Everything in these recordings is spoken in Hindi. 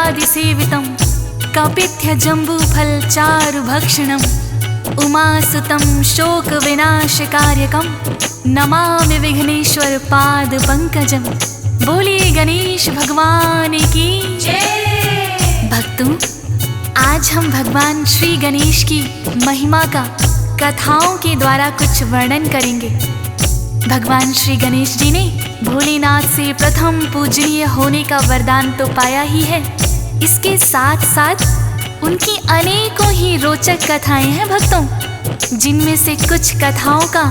गणाधिसेवितं कपित्थ जम्बूफलचारुभक्षणम् उमासुतं शोकविनाशकार्यकं नमामि विघ्नेश्वर पाद पंकजम। बोलिए गणेश भगवान की जय। भक्तों, आज हम भगवान श्री गणेश की महिमा का कथाओं के द्वारा कुछ वर्णन करेंगे। भगवान श्री गणेश जी ने भोलेनाथ से प्रथम पूजनीय होने का वरदान तो पाया ही है, इसके साथ साथ उनकी अनेकों ही रोचक कथाएं हैं भक्तों, जिनमें से कुछ कथाओं का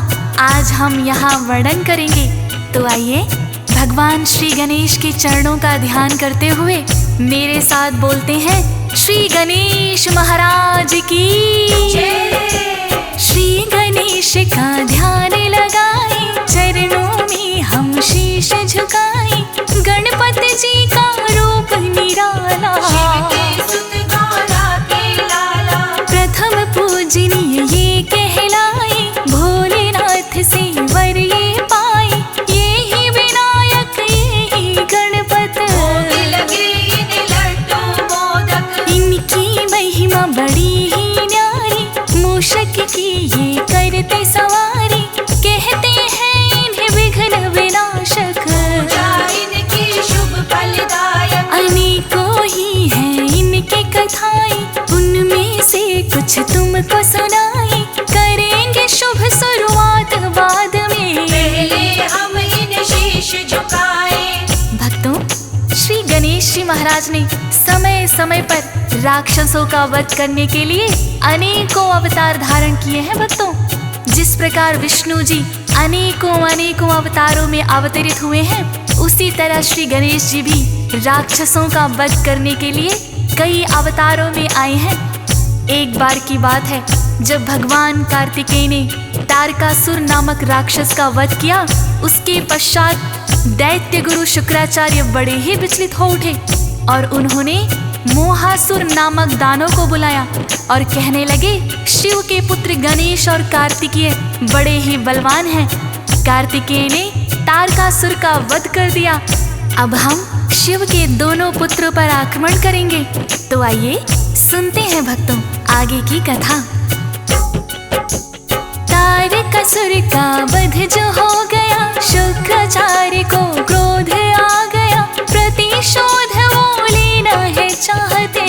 आज हम यहाँ वर्णन करेंगे। तो आइए भगवान श्री गणेश के चरणों का ध्यान करते हुए मेरे साथ बोलते हैं श्री गणेश महाराज की जय। श्री गणेश का ध्यान लगाए, चरणों में हम शीश झुकाए, गणपति जी का रूप निराला, प्रथम पूजनीय ये कहलाए, भोलेनाथ से वर ये पाए, ये ही विनायक ये ही गणपत, इनकी महिमा बड़ी ही न्यारी, मूषक की ये करते सवारी, कहते हैं इन्हें विघ्न विनाशक, शुभ फलदायक, अनेकों ही हैं इनके कथाएं, उनमें से कुछ तुमको सुनाए, करेंगे शुभ शुरुआत बाद में, पहले हम इन शीश झुकाए। भक्तों, श्री गणेश जी महाराज ने समय समय पर राक्षसों का वध करने के लिए अनेकों अवतार धारण किए हैं भक्तों। जिस प्रकार विष्णु जी अनेकों अवतारों में अवतरित हुए हैं, उसी तरह श्री गणेश जी भी राक्षसों का वध करने के लिए कई अवतारों में आए हैं। एक बार की बात है, जब भगवान कार्तिकेय ने तारकासुर नामक राक्षस का वध किया, उसके पश्चात दैत्य गुरु शुक्राचार्य बड़े ही विचलित हो उठे और उन्होंने मोहासुर नामक दानव को बुलाया और कहने लगे, शिव के पुत्र गणेश और कार्तिकेय बड़े ही बलवान हैं। कार्तिकेय ने तारकासुर का वध कर दिया, अब हम शिव के दोनों पुत्रों पर आक्रमण करेंगे। तो आइए सुनते हैं भक्तों आगे की कथा। तारकासुर का वध जो हो गया, शुक्राचार्य को क्रोध आ गया, प्रतिशोध वो लेना है चाहते,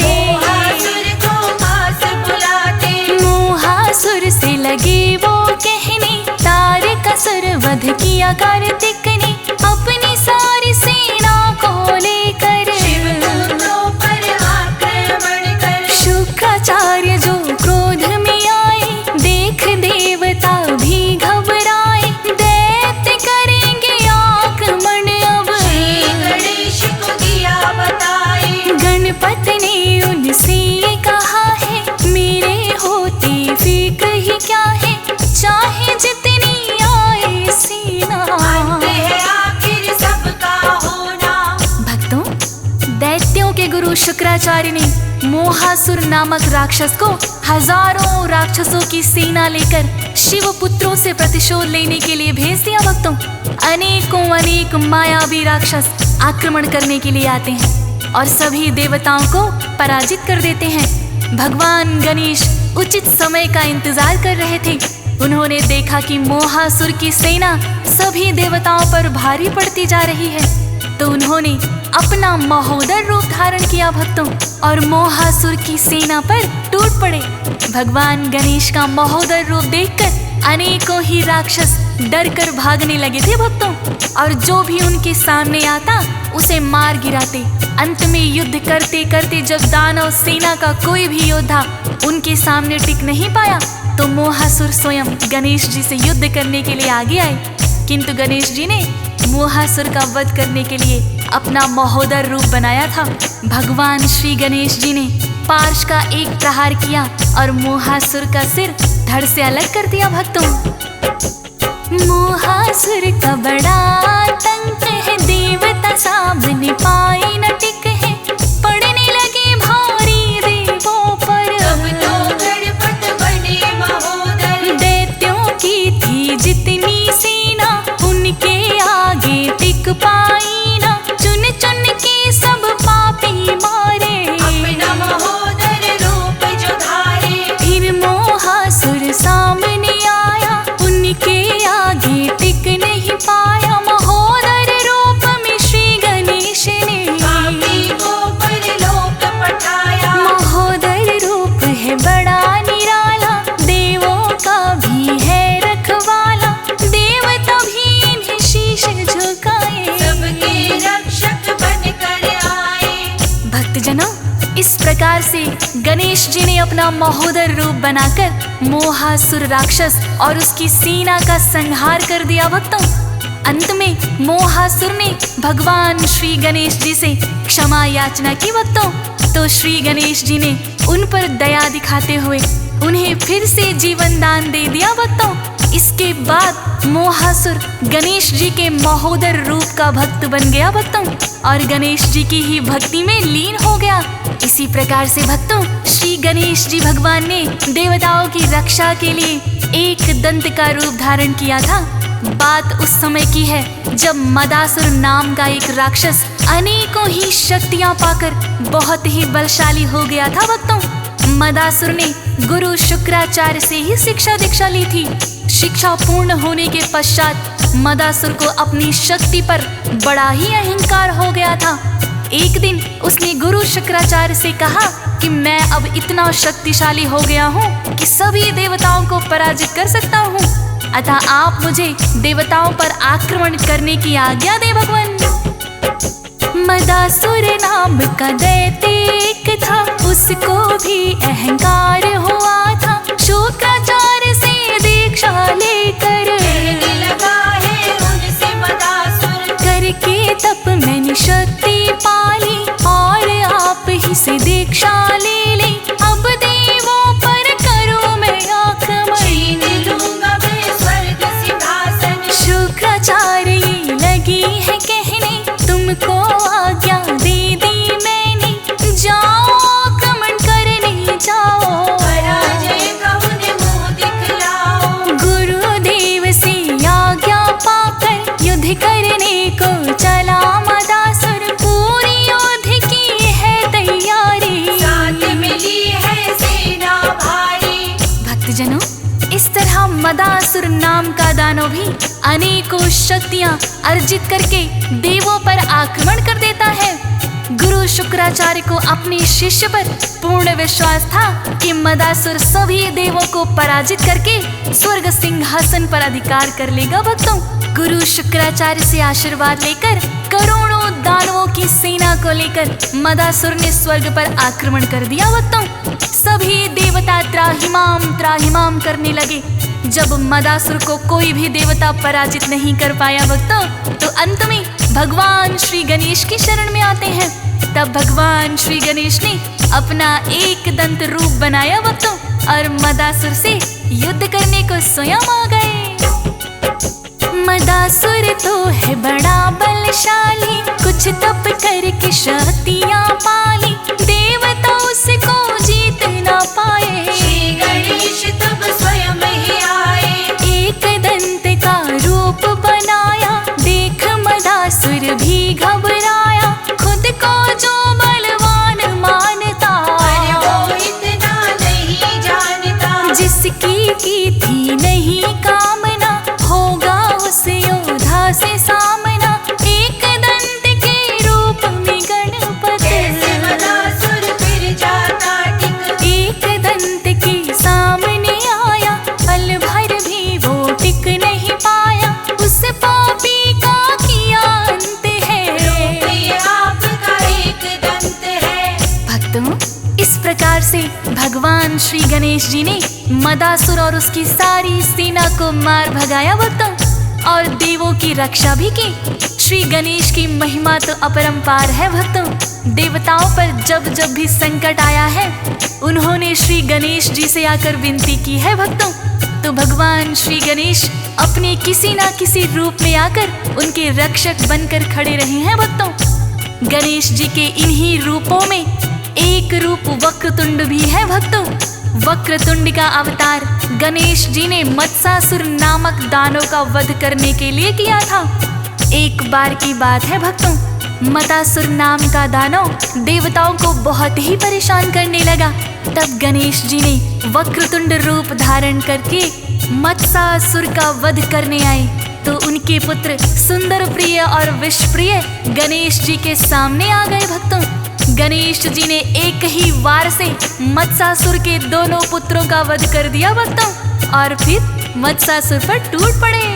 मोहासुर से लगे वो कहने, तारकासुर वध किया कार्तिक ने, अपनी सारी सेना को लेकर पर आक्रमण कर। शुक्राचार्य जो क्रोध में आए, देख देवता भी घबराए, दैत्य करेंगे आक्रमण अब, गणेश को दिया बताए। गणपति ने उनसे ये कहा है, मेरे होते फिक्र ही क्या है, चाहे जितनी आए सेना, आखिर सबका होना। भक्तों, दैत्यों के गुरु शुक्राचार्य ने मोहासुर नामक राक्षस को हजारों राक्षसों की सेना लेकर शिव पुत्रों से प्रतिशोध लेने के लिए भेज दिया। भक्तों, अनेक मायावी राक्षस आक्रमण करने के लिए आते हैं और सभी देवताओं को पराजित कर देते हैं। भगवान गणेश उचित समय का इंतजार कर रहे थे। उन्होंने देखा कि मोहासुर की सेना सभी देवताओं पर भारी पड़ती जा रही है, तो उन्होंने अपना महोदर रूप धारण किया भक्तों, और मोहासुर की सेना पर टूट पड़े। भगवान गणेश का महोदर रूप देखकर अनेकों ही राक्षस डर कर भागने लगे थे भक्तों, और जो भी उनके सामने आता उसे मार गिराते। अंत में युद्ध करते करते जब दानव सेना का कोई भी योद्धा उनके सामने टिक नहीं पाया, तो मोहासुर स्वयं गणेश जी से युद्ध करने के लिए आगे आए। किंतु गणेश जी ने मोहासुर का वध करने के लिए अपना महोदर रूप बनाया था। भगवान श्री गणेश जी ने पार्श का एक प्रहार किया और मोहासुर का सिर धड़ से अलग कर दिया। भक्तों, मोहासुर का बड़ा आतंक है, देवता सामने पाए न टिक है, पड़ने लगे भारी देवों पर, अब तो गणपत बने महोदर। दैत्यों की थी जितनी सेना, उनके आगे टिक पाई ना, चुन चुन के सब पापी मारे, भक्तजनों, इस प्रकार से गणेश जी ने अपना महोदर रूप बनाकर मोहासुर राक्षस और उसकी सेना का संहार कर दिया भक्तों। अंत में मोहासुर ने भगवान श्री गणेश जी से क्षमा याचना की भक्तों। तो श्री गणेश जी ने उन पर दया दिखाते हुए उन्हें फिर से जीवन दान दे दिया भक्तों। इसके बाद मोहासुर गणेश जी के महोदर रूप का भक्त बन गया भक्तों और गणेश जी की ही भक्ति में लीन हो गया। इसी प्रकार से भक्तों, श्री गणेश जी भगवान ने देवताओं की रक्षा के लिए एक दंत का रूप धारण किया था। बात उस समय की है जब मदासुर नाम का एक राक्षस अनेकों ही शक्तियां पाकर बहुत ही बलशाली हो गया था भक्तों। मदासुर ने गुरु शुक्राचार्य से ही शिक्षा दीक्षा ली थी। शिक्षा पूर्ण होने के पश्चात मदासुर को अपनी शक्ति पर बड़ा ही अहंकार हो गया था। एक दिन उसने गुरु शुक्राचार्य से कहा कि मैं अब इतना शक्तिशाली हो गया हूँ कि सभी देवताओं को पराजित कर सकता हूँ, अतः आप मुझे देवताओं पर आक्रमण करने की आज्ञा दे भगवान। मदासुर नाम का दैत्य एक था, उसको भी अहंकार हुआ था। शुक्राचार्य से दीक्षा लेकर लगा है उनसे मदासुर, करके तप मैंने शक्ति पाली और आप ही से दीक्षा ले ली। अब देवों पर करो मैं आक्रमण, छीन लूंगा मैं स्वर्ग सिंहासन। शुक्राचार्य ये लगी है कहने, तुमको आज्ञा दे दी मैंने, जाओ आक्रमण करने जाओ, पराजय का उन्हें मुंह दिखलाओ। गुरुदेव से आज्ञा पाकर युद्ध करने को चला मदासुर, पूरी युद्ध की है तैयारी, साथ मिली है सेना भारी। भक्तजनों, इस तरह मदासुर नाम का दानव भी अनेकों शक्तियां अर्जित करके देवों पर आक्रमण कर देता है। गुरु शुक्राचार्य को अपने शिष्य पर पूर्ण विश्वास था कि मदासुर सभी देवों को पराजित करके स्वर्ग सिंहासन पर अधिकार कर लेगा भक्तों। गुरु शुक्राचार्य से आशीर्वाद लेकर करोड़ों दानवों की सेना को लेकर मदासुर ने स्वर्ग पर आक्रमण कर दिया भक्तों। सभी देवता त्राहिमाम करने लगे। जब मदासुर को कोई भी देवता पराजित नहीं कर पाया भक्तों, तो अंत में भगवान श्री गणेश की शरण में आते हैं। तब भगवान श्री गणेश ने अपना एक दंत रूप बनाया भक्तों और मदासुर से युद्ध करने को स्वयं आ गए। मदासुर तो है बड़ा बलशाली, कुछ तप करके शक्तियां पाली, देवता उसको जीत ना पाए। श्री गणेश तब स्वयं ही आए, एक दंत का रूप बनाया, देख मदासुर भी घबराया, खुद को जो बलवान मानता, पर वो इतना नहीं जानता। जिसकी की थी नहीं कामना, होगा उस योद्धा से सामना। एक दंत के रूप में गणपति, कैसे मदासुर फिर जाता टिक। एक दंत के सामने आया, पल भर भी वो टिक नहीं पाया, उस पापी का किया अंत है। ये आपका एक दंत है। भक्तों, इस प्रकार से भगवान श्री गणेश जी ने मदासुर और उसकी सारी सेना को मार भगाया भक्तों और देवों की रक्षा भी की। श्री गणेश की महिमा तो अपरंपार है भक्तों। देवताओं पर जब जब भी संकट आया है, उन्होंने श्री गणेश जी से आकर विनती की है भक्तों। तो भगवान श्री गणेश अपने किसी ना किसी रूप में आकर उनके रक्षक बनकर खड़े रहे हैं भक्तों। गणेश जी के इन्हीं रूपों में एक रूप वक्रतुंड भी है भक्तों। वक्रतुंड का अवतार गणेश जी ने मत्सासुर नामक दानव का वध करने के लिए किया था। एक बार की बात है भक्तों, मत्सासुर नाम का दानव देवताओं को बहुत ही परेशान करने लगा। तब गणेश जी ने वक्रतुंड रूप धारण करके मत्सासुर का वध करने आए। तो उनके पुत्र सुंदर प्रिय और विषप्रिय गणेश जी के सामने आ गए भक्तों। गणेश जी ने एक ही वार से मत्सासुर के दोनों पुत्रों का वध कर दिया भक्तों और फिर मत्सासुर पर टूट पड़े।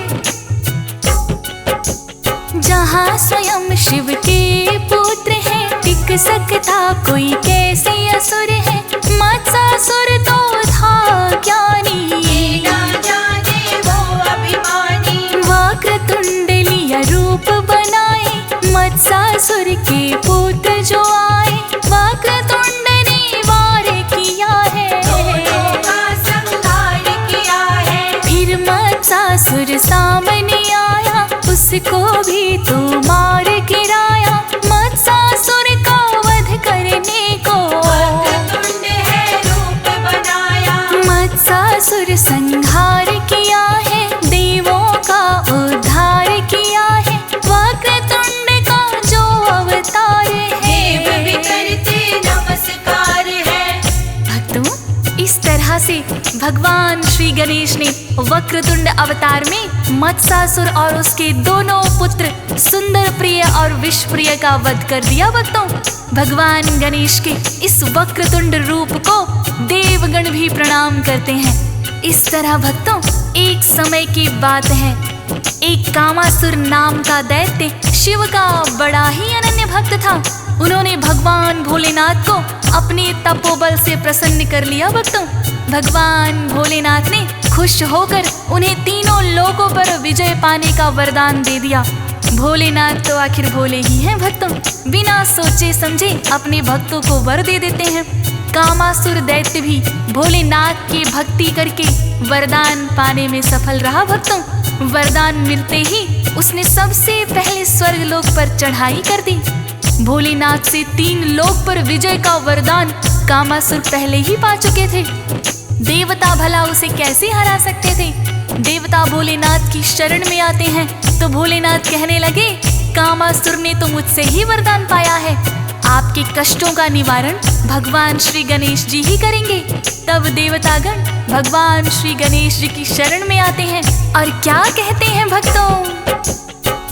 जहाँ स्वयं शिव के पुत्र हैं, टिक रोक सकता कोई कैसे असुर है, मत्सासुर तो था ज्ञानी, ये ना जाने वो अभिमानी। वक्रतुंड लिया रूप बनाए, मत्सासुर के पुत्र जो आए, वक्रतुंड ने वार किया है, दोनों का संहार किया है। फिर मत्सासुर सामने आया, उसको भी तो मार गिराया, मत्सासुर का वध करने को वक्रतुंड है रूप बनाया। मत्सासुर संहार किया है, देवों का उद्धार किया है, वक्रतुंड का जो अवतार देव भी है। करते नमस्कार है। भक्तों, इस तरह से भगवान श्री गणेश ने वक्रतुंड अवतार में मत्सासुर और उसके दोनों पुत्र सुंदर प्रिय और विषप्रिय का वध कर दिया। भक्तों, भगवान गणेश के इस वक्रतुंड रूप को देवगण भी प्रणाम करते हैं। इस तरह भक्तों, एक समय की बात है, एक कामासुर नाम का दैत्य शिव का बड़ा ही अनन्य भक्त था। उन्होंने भगवान भोलेनाथ को अपने तपोबल से प्रसन्न कर लिया। भक्तों, भगवान भोलेनाथ ने खुश होकर उन्हें तीनों लोकों पर विजय पाने का वरदान दे दिया। भोलेनाथ तो आखिर भोले ही हैं भक्तों, बिना सोचे समझे अपने भक्तों को वर दे देते हैं। कामासुर दैत्य भी भोलेनाथ की भक्ति करके वरदान पाने में सफल रहा। भक्तों, वरदान मिलते ही उसने सबसे पहले स्वर्ग लोक पर चढ़ाई कर दी। भोलेनाथ से 3 लोक पर विजय का वरदान कामासुर पहले ही पा चुके थे। देवता भला उसे कैसे हरा सकते थे। देवता भोलेनाथ की शरण में आते हैं तो भोलेनाथ कहने लगे, कामासुर ने तो मुझसे ही वरदान पाया है, आपके कष्टों का निवारण भगवान श्री गणेश जी ही करेंगे। तब देवतागण भगवान श्री गणेश जी की शरण में आते हैं और क्या कहते हैं भक्तों,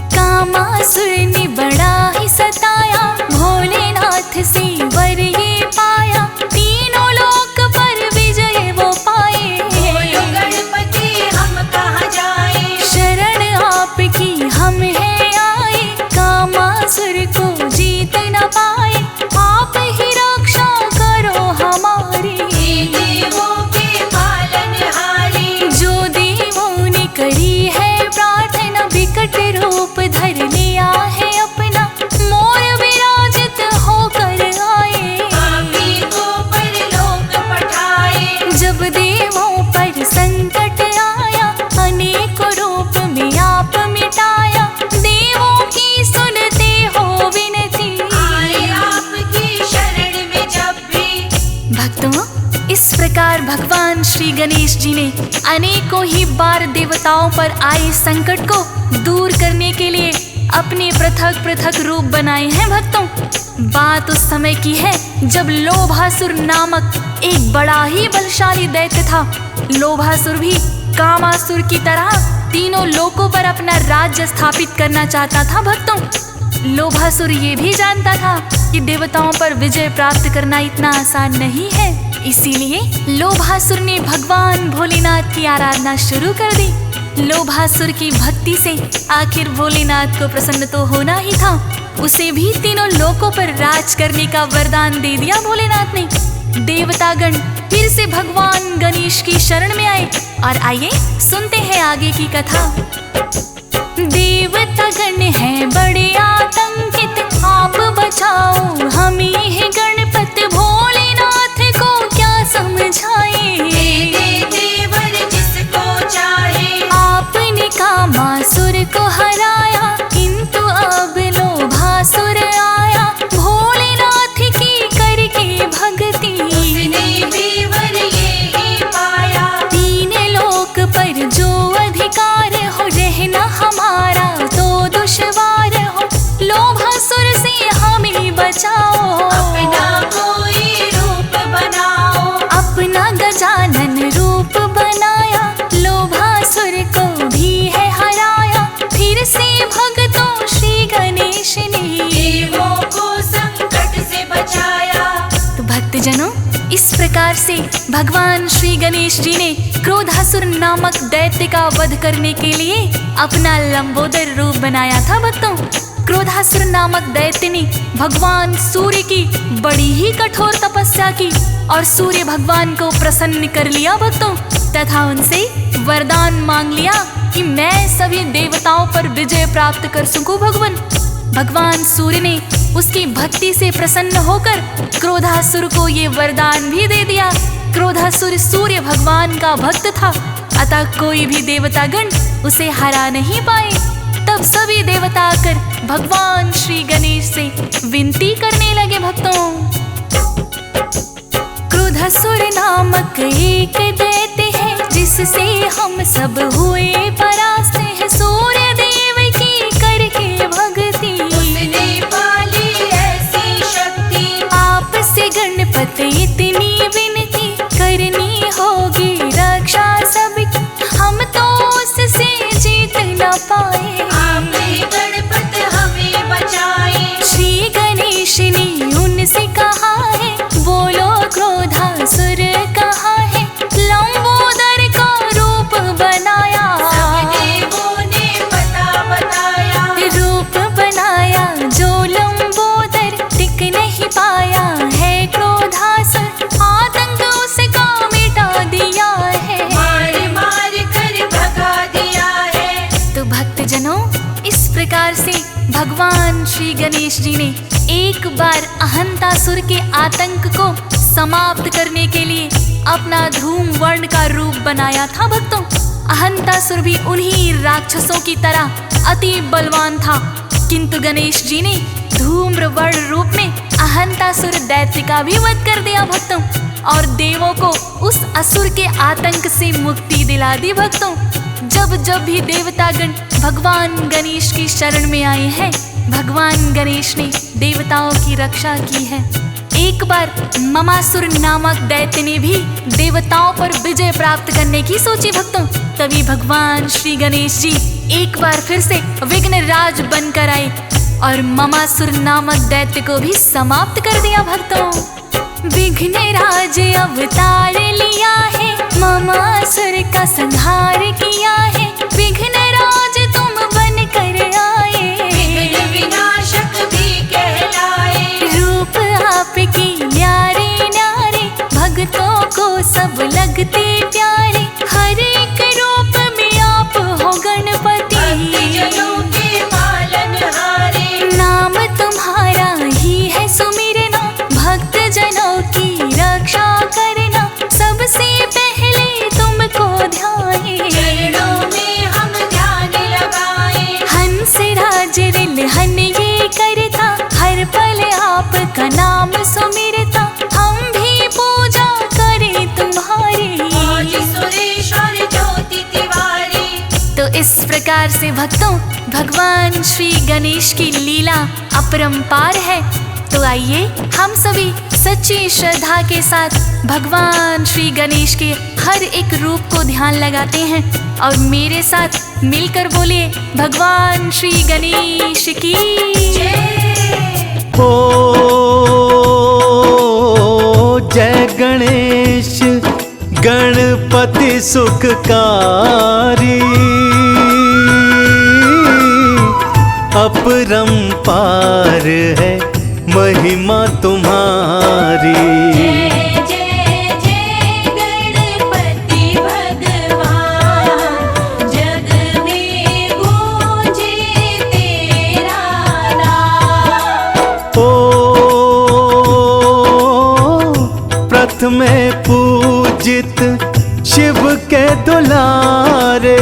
कामासुर ने बड़ा ही सताया, भोलेनाथ से वर ये पाया, तीनों लोक पर विजय वो पाए। बोलो गणपति हम कहाँ जाएं। शरण आपकी हम है आए, कामासुर को जीत न पाए, आप ही रक्षा करो हमारी। हे देवों के पालनहारी। जो देवों ने करी है प्रार्थना, विकट रूप धर लिया है अपना, मोर विराजित होकर आए। आप ही को परलोक पठाए। जब देवों पर संकट आया, अनेक रूप में आप मिटाया, देवों की सुनते हो विनती। आए आपकी शरण में जब भी। भक्तों, इस प्रकार भगवान श्री गणेश जी ने अनेकों ही बार देवताओं पर आए संकट को दूर करने के लिए अपने पृथक पृथक रूप बनाए हैं। भक्तों, बात उस समय की है जब लोभासुर नामक एक बड़ा ही बलशाली दैत्य था। लोभासुर भी कामासुर की तरह तीनों लोकों पर अपना राज्य स्थापित करना चाहता था। भक्तों, लोभासुर ये भी जानता था कि देवताओं पर विजय प्राप्त करना इतना आसान नहीं है, इसीलिए लोभासुर ने भगवान भोलेनाथ की आराधना शुरू कर दी। लोभासुर की भक्ति से आखिर भोलेनाथ को प्रसन्न तो होना ही था, उसे भी तीनों लोकों पर राज करने का वरदान दे दिया भोलेनाथ ने। देवतागण फिर से भगवान गणेश की शरण में आए और आइए सुनते हैं आगे की कथा। देवतागण हैं बड़े आतंकित, आप बचाओ हमें है गणपत, भोलेनाथ को क्या समझाए। देवर जिसको चाहे। आपने कामासुर को हराया, किंतु अब लोभासुर आया, भोलेनाथ की करके भक्ति। उसने भी वर ये पाया। 3 लोक पर जो अधिकार हो, रहना हमारा तो दुश्वार हो, लोभासुर से हमें बचाओ। अपना कोई रूप बनाओ। अपना गजानन रूप बनाया, लोभासुर को भी है हराया, फिर से भक्तों श्री गणेश ने देवों को संकट से बचाया। तो भक्तजनों, इस प्रकार से भगवान श्री गणेश जी ने क्रोधासुर नामक दैत्य का वध करने के लिए अपना लंबोदर रूप बनाया था। भक्तों, क्रोधासुर नामक दैत्य ने भगवान सूर्य की बड़ी ही कठोर तपस्या की और सूर्य भगवान को प्रसन्न कर लिया भक्तों, तथा उनसे वरदान मांग लिया कि मैं सभी देवताओं पर विजय प्राप्त कर सकूं। भगवान सूर्य ने उसकी भक्ति से प्रसन्न होकर क्रोधासुर को ये वरदान भी दे दिया। क्रोधासुर सूर्य भगवान का भक्त था, अतः कोई भी देवतागण उसे हरा नहीं पाए। तब सभी देवता आकर भगवान श्री गणेश से विनती करने लगे भक्तों। क्रोधासुर नामक एक दैत्य है, जिससे हम सब हुए परास्त हैं। सूर्य देव की करके भक्ति उसने पाली ऐसी शक्ति, आपसे गणपति इतनी विनती करनी होगी रक्षा सबकी, हम तो उससे जीत न पाए। आप ही गणपत हमें बचाए। श्री गणेश ने उनसे कहा है, बोलो क्रोधासुर कहाँ है, लंबोदर का रूप बनाया। सब देवों ने पता बताया, रूप बनाया जो लंबोदर, टिक नहीं पाया है क्रोधासुर, आतंक उसका मिटा दिया है। मार मार कर भगा दिया है। तो भक्तजनों, इस प्रकार से भगवान श्री गणेश जी ने एक बार अहंतासुर के आतंक को समाप्त करने के लिए अपना धूम वर्ण का रूप बनाया था भक्तों। अहंतासुर भी उन्हीं राक्षसों की तरह अति बलवान था, किंतु गणेश जी ने धूम्र वर्ण रूप में अहंतासुर दैत्य का भी वध कर दिया भक्तों, और देवों को उस असुर के आतंक से मुक्ति दिला दी भक्तों। जब जब भी देवतागण भगवान गणेश की शरण में आए हैं, भगवान गणेश ने देवताओं की रक्षा की है। एक बार ममासुर नामक दैत्य ने भी देवताओं पर विजय प्राप्त करने की सोची भक्तों। तभी भगवान श्री गणेश जी एक बार फिर से विघ्नराज बनकर आए और ममासुर नामक दैत्य को भी समाप्त कर दिया भक्तों। विघ्नराज अवतार लिया है, ममासुर का संहार किया है। विघ्नराज तुम बनकर आए, विघ्न विनाशक भी कहलाए। रूप आपकी न्यारे न्यारे, भक्तों को सब लगते प्यारे। हर एक रूप में आप हो गणपति, भक्तजनों के पालनहारे। नाम तुम्हारा ही है सुमिरना, भक्तजनों की रक्षा करना। सबसे पहले तुमको ध्याए, चरणों में हम ध्यान लगाए। हंस राज रिलहन ये करता, हर पल आपका नाम सुमिरता। हम भी पूजा करें तुम्हारी, मौज सुरेश और ज्योति तिवारी। तो इस प्रकार से भक्तों, भगवान श्री गणेश की लीला अपरंपार है। तो आइए हम सभी सच्ची श्रद्धा के साथ भगवान श्री गणेश के हर एक रूप को ध्यान लगाते हैं और मेरे साथ मिलकर बोलिए, भगवान श्री गणेश की ओ जय गणेश गणपति सुखकारी, अपरंपार है महिमा तुम्हारी। जय जय जय गणपति भगवान, जग में गूंजे तेरा नाम। ओ प्रथमे पूजित शिव के दुलारे,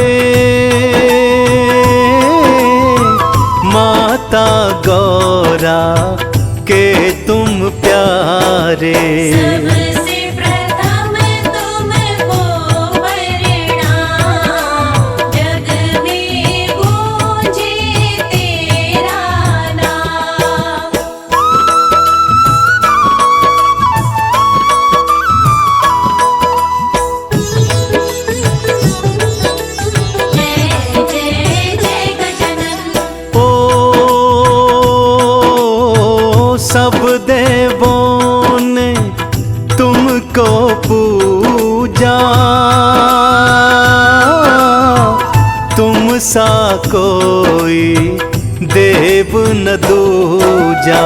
माता गौरा के तुम प्यारे। सबसे प्रथम तुमको प्रणाम, जग में गूंजे तेरा नाम। जय जय जय गजानन। सब देवों ने तुमको पूजा, तुम सा कोई देव देव न दूजा।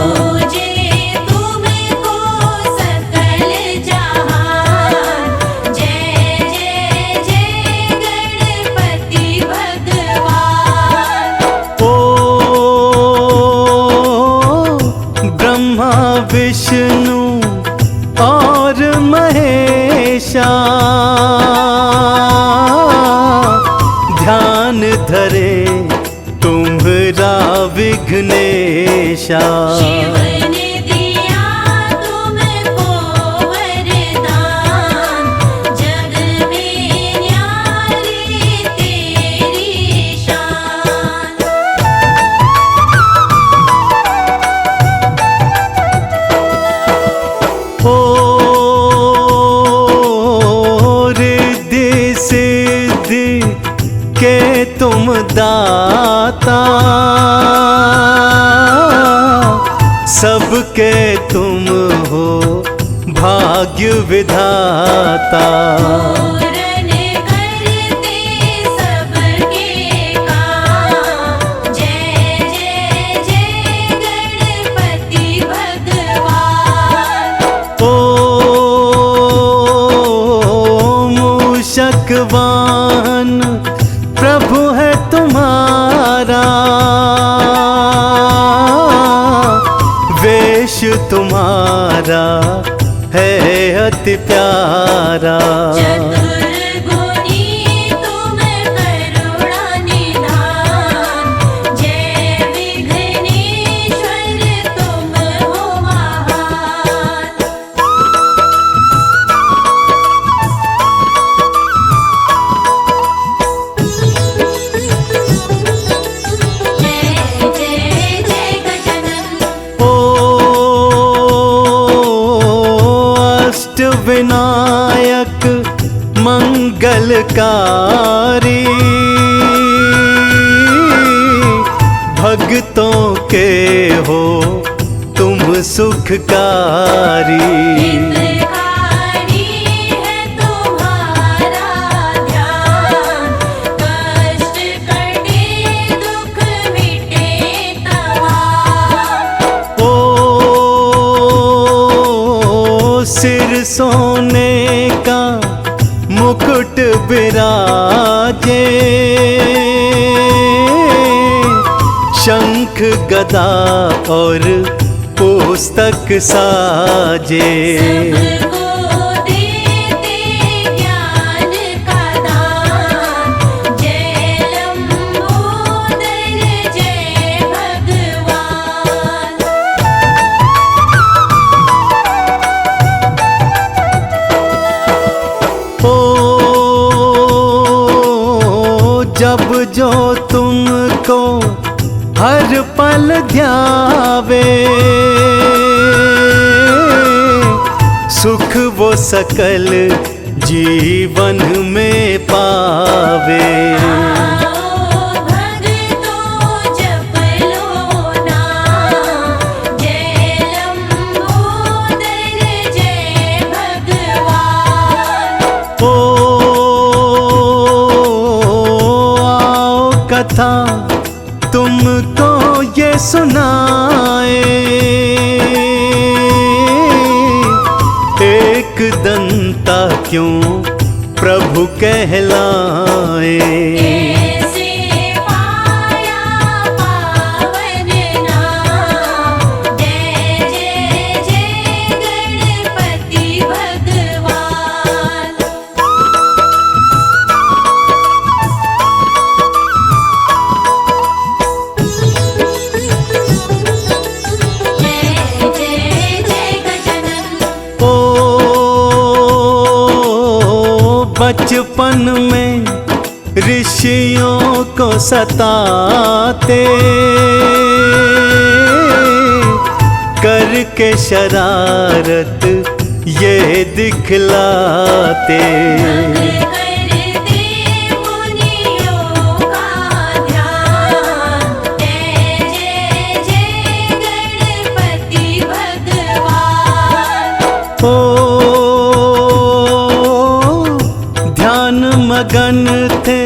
पूजे तुमको सकल जहान, जय जय जय गणपति भगवान। ओ ब्रह्मा विष्णु और महेशा, ध्यान धरे तुम्हारा विघ्नेशा। शिव ने दिया तुमको वरदान, जग में न्यारी तेरी शान। ओ रिद्धि सिद्धि के तुम दाता, सबके तुम हो भाग्य विधाता। पूरन करते सबके काम, जय जय जय गणपति भगवान। ओ मूषक वाहन प्रभु है तुम्हारा, वेश तुम्हारा है अति प्यारा। चतुर्गुणी तुम करुणा निधान, जय विघ्नेश्वर तुम हो महान। जय जय जय गजानन। ओ अष्ट विनायक मंगलकारी, भक्तों के हो तुम सुखकारी। हितकारी है तुम्हारा ध्यान, कष्ट कटे दुख मिटे तमाम। ओ सिर सोने का मुकुट विराजे, शंख गदा और पुस्तक साजे। सबको देते ज्ञान का दान, जय लंबोदर जय भगवान। ओ जब जो तुमको हर पल ध्यावे, सुख वो सकल जीवन में पावे। आओ भक्तों जप लो नाम, जय लंबोदर जय भगवान। ओ आओ कथा तुमको ये सुनाए, एक दंता क्यों प्रभु कहलाए। ऐसे पाया पावन नाम, जय जय जय गणपति भगवान। जय जय जय गजानन। ओ बचपन में ऋषियों को सताते, करके शरारत ये दिखलाते। करते मुनियों का ध्यान, जय जय जय गणपति भगवान। ओ ध्यान मगन थे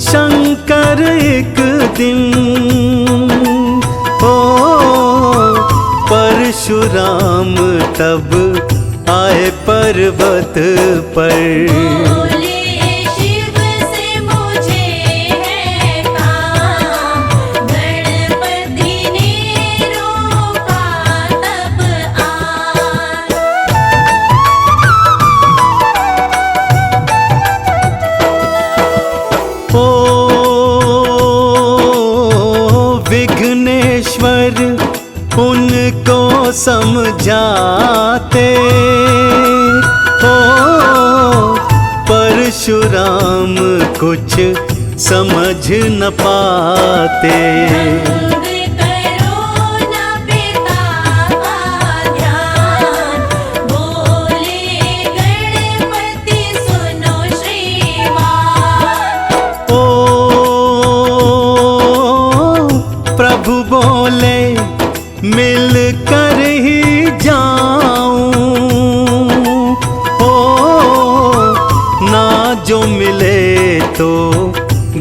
शंकर एक दिन, तब आए पर्वत पर। बोले शिव से मुझे है काम, गणपति ने रोका तब आए। ओ विघ्नेश्वर उनको समझाते, ओ परशुराम कुछ समझ न पाते। भंग करो न पिता का ध्यान, बोले गणपति सुनो श्रीमान। ओ प्रभु बोले मिल कर ही जाऊं, ओ ना जो मिले तो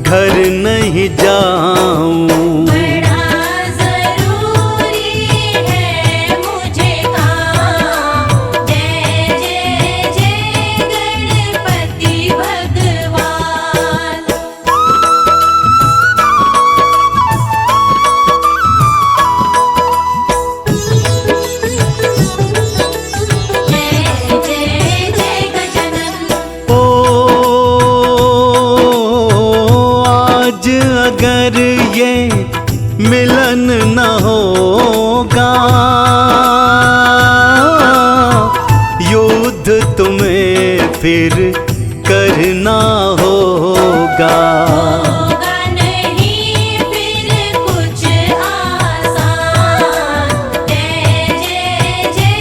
घर नहीं जाऊं। बड़ा जरूरी है मुझे काम, जय जय जय गणपति भगवान। जय जय जय गजानन। ओ आज अगर ये मिलन न होगा, युद्ध तुम्हें फिर करना होगा। होगा नहीं फिर कुछ आसान, जय जय जय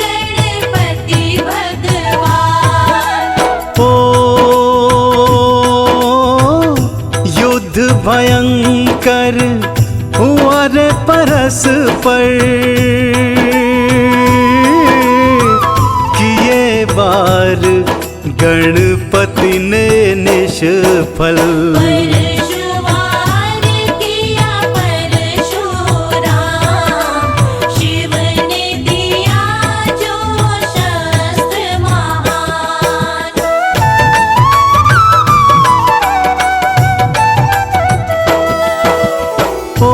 गणपति भगवान। ओ युद्ध भयंकर हुआ रे परस्पर, किए बार गणपति ने निष्फल। परशुवार किया परशुराम, शिव ने दिया जो शस्त्र महान। ओ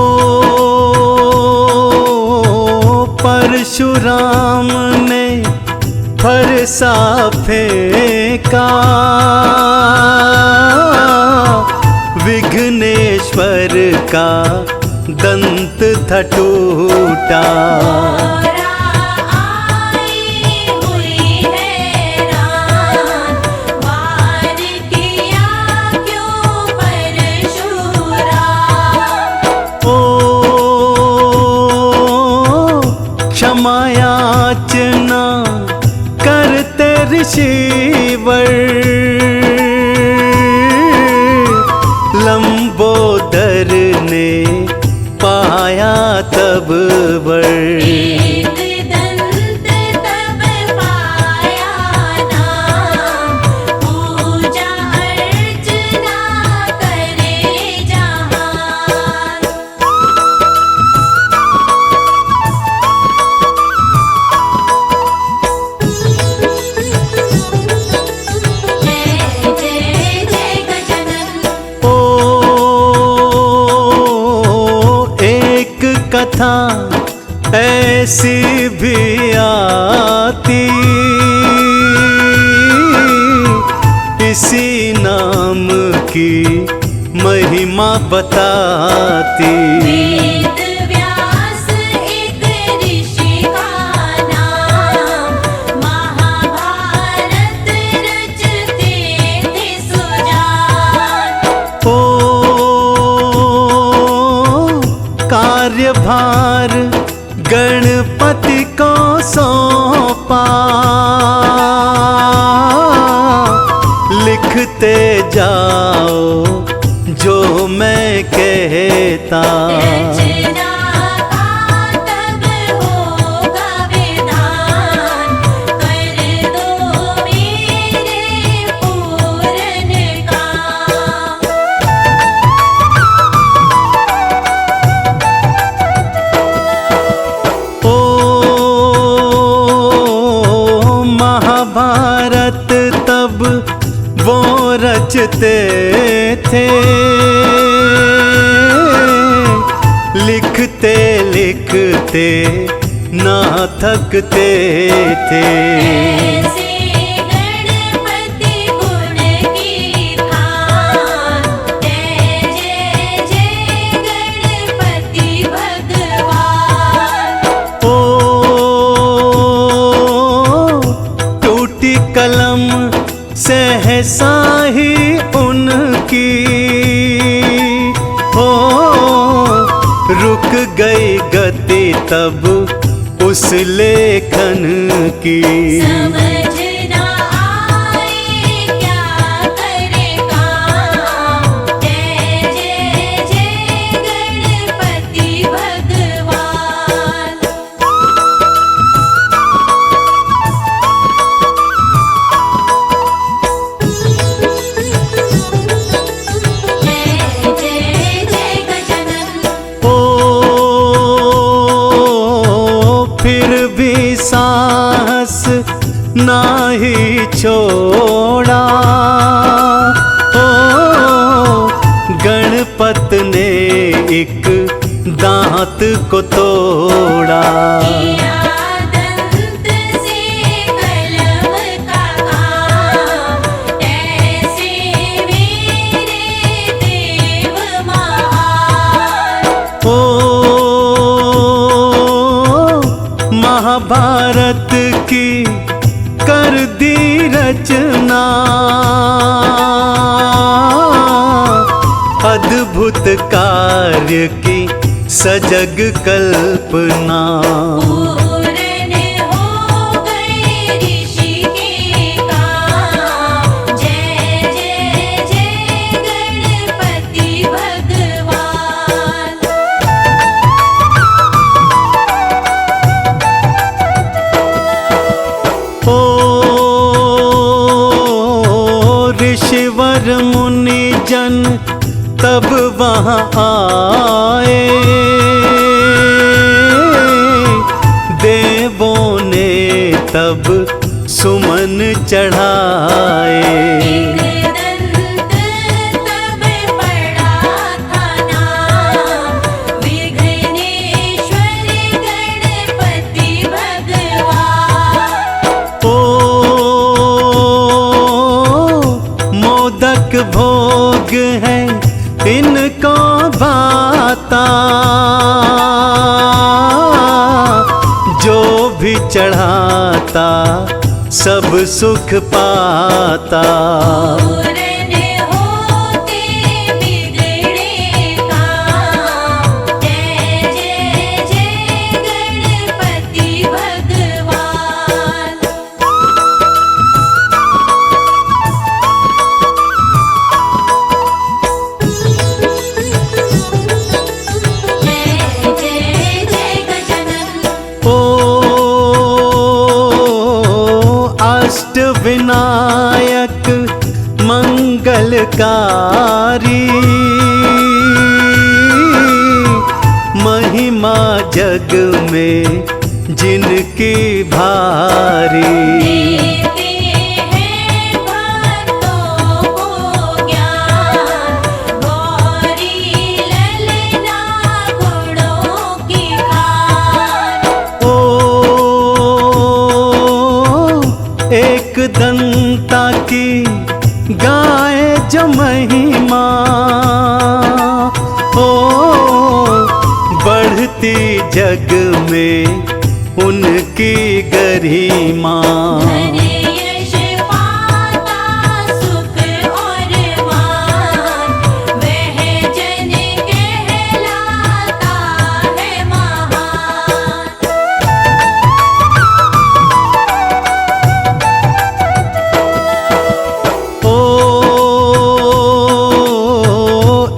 परशुराम ने फरसा फेंका, विघ्नेश्वर का दंत था टूटा। औरा आई हुई हैरान, वार किया क्यों परशुराम। ओ क्षमा याचना करते ऋषिवर, लंबोदर ने पाया तब वर। एक दंत तब पाया नाम, पूजा अर्चना करे जहान। जय जय जय गजानन। ओ एक कथा ऐसी भी आती, इसी नाम की महिमा बताती। वेद व्यास एक ऋषि का नाम, महाभारत रचते थे सुजान। ओ कार्यभार गणपति को सौंपा, लिखते जाओ जो मैं कहता। रचना का तब होगा विधान, कर दो मेरे पूर्ण काम। ओ बचते थे, लिखते लिखते ना थकते थे। ऐसे गणपति गुण की खान, जय जय जय गणपति भगवान। ओ टूटी कलम सहसा ही उनकी, हो रुक गई गति तब उस लेखन की। समझ ना आए क्या करे काम, जय जय जय गणपति भगवान। जय जय जय गजानन। ओ फिर भी साहस नाही छोड़ा, ओ गणपत ने एक दांत को तोड़ा। किया दंत से कलम का काम, ऐसे मेरे देव महान। ओ महाभारत की कर दी रचना, अद्भुत कार्य की सजग कल्पना। पूर्ण हो गए ऋषि के काम, जय जय जय गणपति भगवान। ओ ऋषिवर मुनि जन तब वहाँ आए, देवों ने तब सुमन चढ़ाए। दंत तब पड़ा था नाम, विघ्नेश्वर गणपति भगवान। ओ मोदक भोग है इनको भाता, जो भी चढ़ाता सब सुख पाता। पूर्ण होते बिगड़े काम, जय जय जय गणपति भगवान। जय जय जय गजानन। ओ अष्ट विनायक मंगलकारी, महिमा जग में जिनकी भारी। देते हैं भक्तों को ज्ञान, गौरी ललना गुणों की खान। ओ एक दंता की गाए जो महिमा, ओ बढ़ती जग में उनकी गरिमा। धन यश पाता सुख और मान, वह जन कहलाता है महान। ओ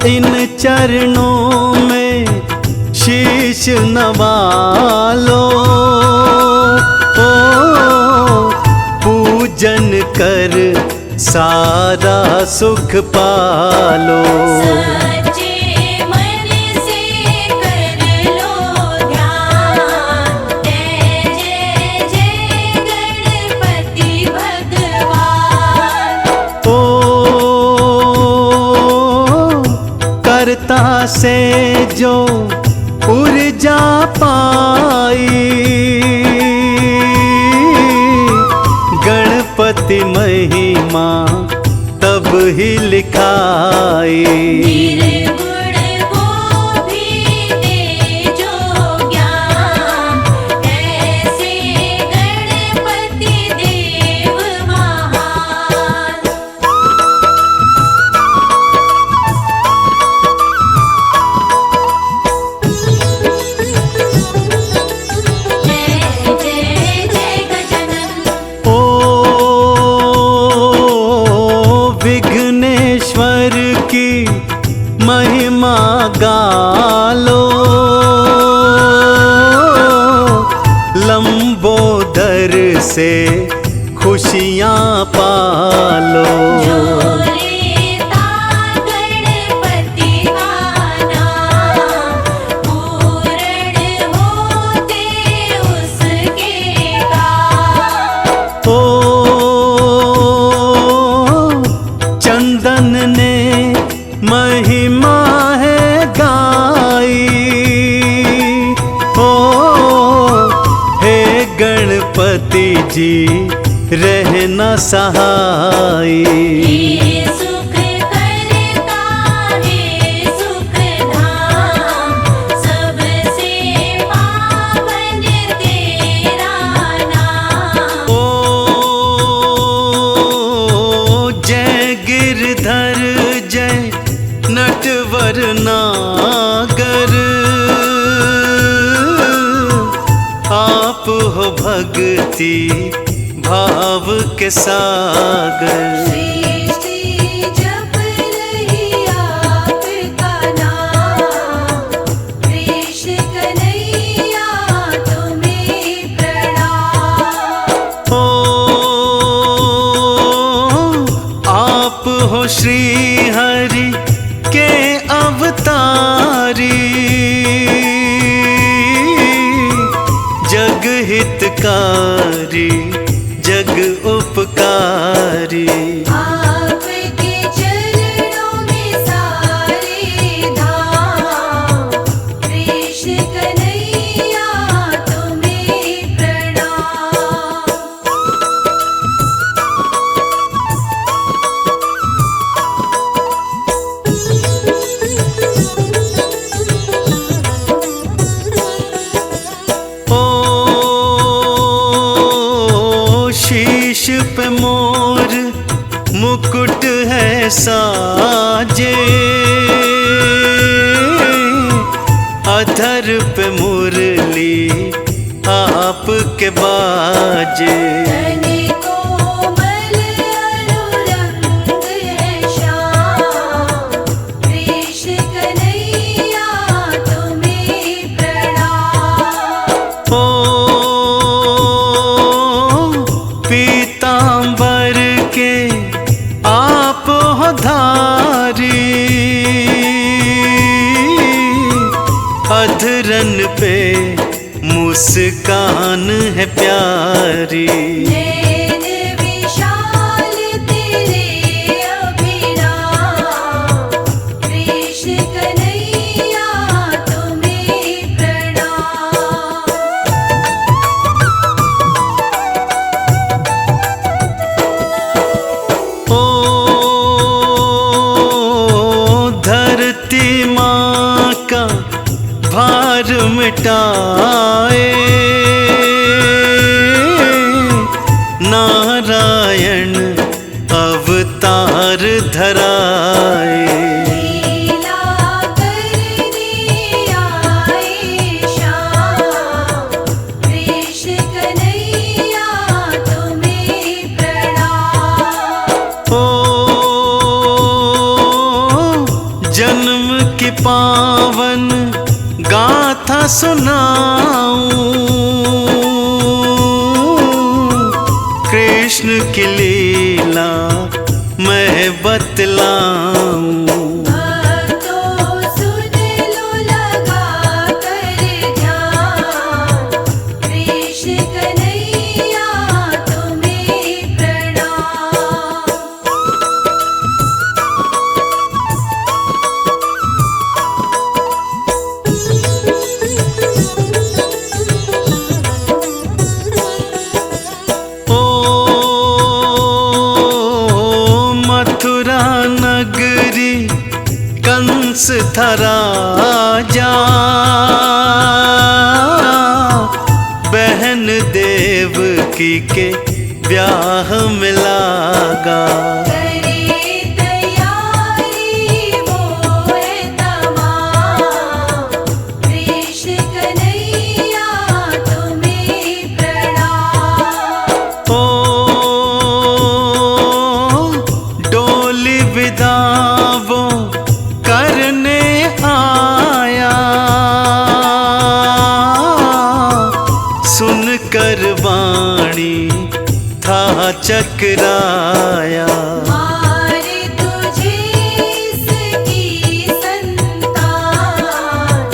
इन चरणों में शीश नवा लो, ओ पूजन कर सारा सुख पालो। सच्चे मन से कर लो ध्यान, जय जय जय गणपति भगवान। ओ लता से जो ऊर्जा पाई, गणपति महिमा तब ही लिखाई। निर्गुण को भी दे जो ज्ञान, ऐसे गणपति देव महान। जय जय जय गजानन। ओ विघ्नेश्वर की महिमा गालो, लंबोदर से खुशियाँ पालो। जो लेता गणपति का नाम, पूर्ण होते उसके काम। ओ चंदन ने महिमा है गाई, ओ हे गणपति जी रहना सहाय। हे सुख करता है सुख धाम, सबसे पावन तेरा नाम। ओ जय गिरधर जय नटवर नागर, आप हो भक्ति भाव के सागर। सृष्टि जप रही आपका नाम, कृष्ण कन्हैया तुम्हें प्रणाम। ओ आप हो श्री हरि के अवतारी, जग हितकारी जग उपकारी। आपके चरणों में सारे धाम, कृष्ण कन्हैया तुम्हें प्रणाम। ओ शीश पे मोर मुकुट है साजे, अधर पे मुरली आपके बाजे। तन कोमल अनुरंग है श्याम, कृष्ण कन्हैया तुम्हें प्रणाम। ओ पीतांबर के आप हो धारी, अधरन पे मुस्कान है प्यारी। नैन विशाल तेरे अभिराम, कृष्ण कन्हैया तुम्हें प्रणाम। ओ धरती माँ का भार मिटाए, नारायण अवतार धराए। लीला करने आए श्याम, कृष्ण कन्हैया तुम्हें प्रणाम। ओ जन्म की पावन गाथा सुनाऊं, कृष्ण की लीला मैं बतलाऊं। भक्तों सुन लो लगा कर ध्यान, कृष्ण कन्हैया तुम्हें प्रणाम। था राजा, बहन देवकी के ब्याह में लागा। करे तैयारी वो है तमाम, कृष्ण कन्हैया तुम्हें प्रणाम। ओ डोली विदा वो करने आया, सुन कर वाणी था चकराया। मारे तुझे इसकी संतान,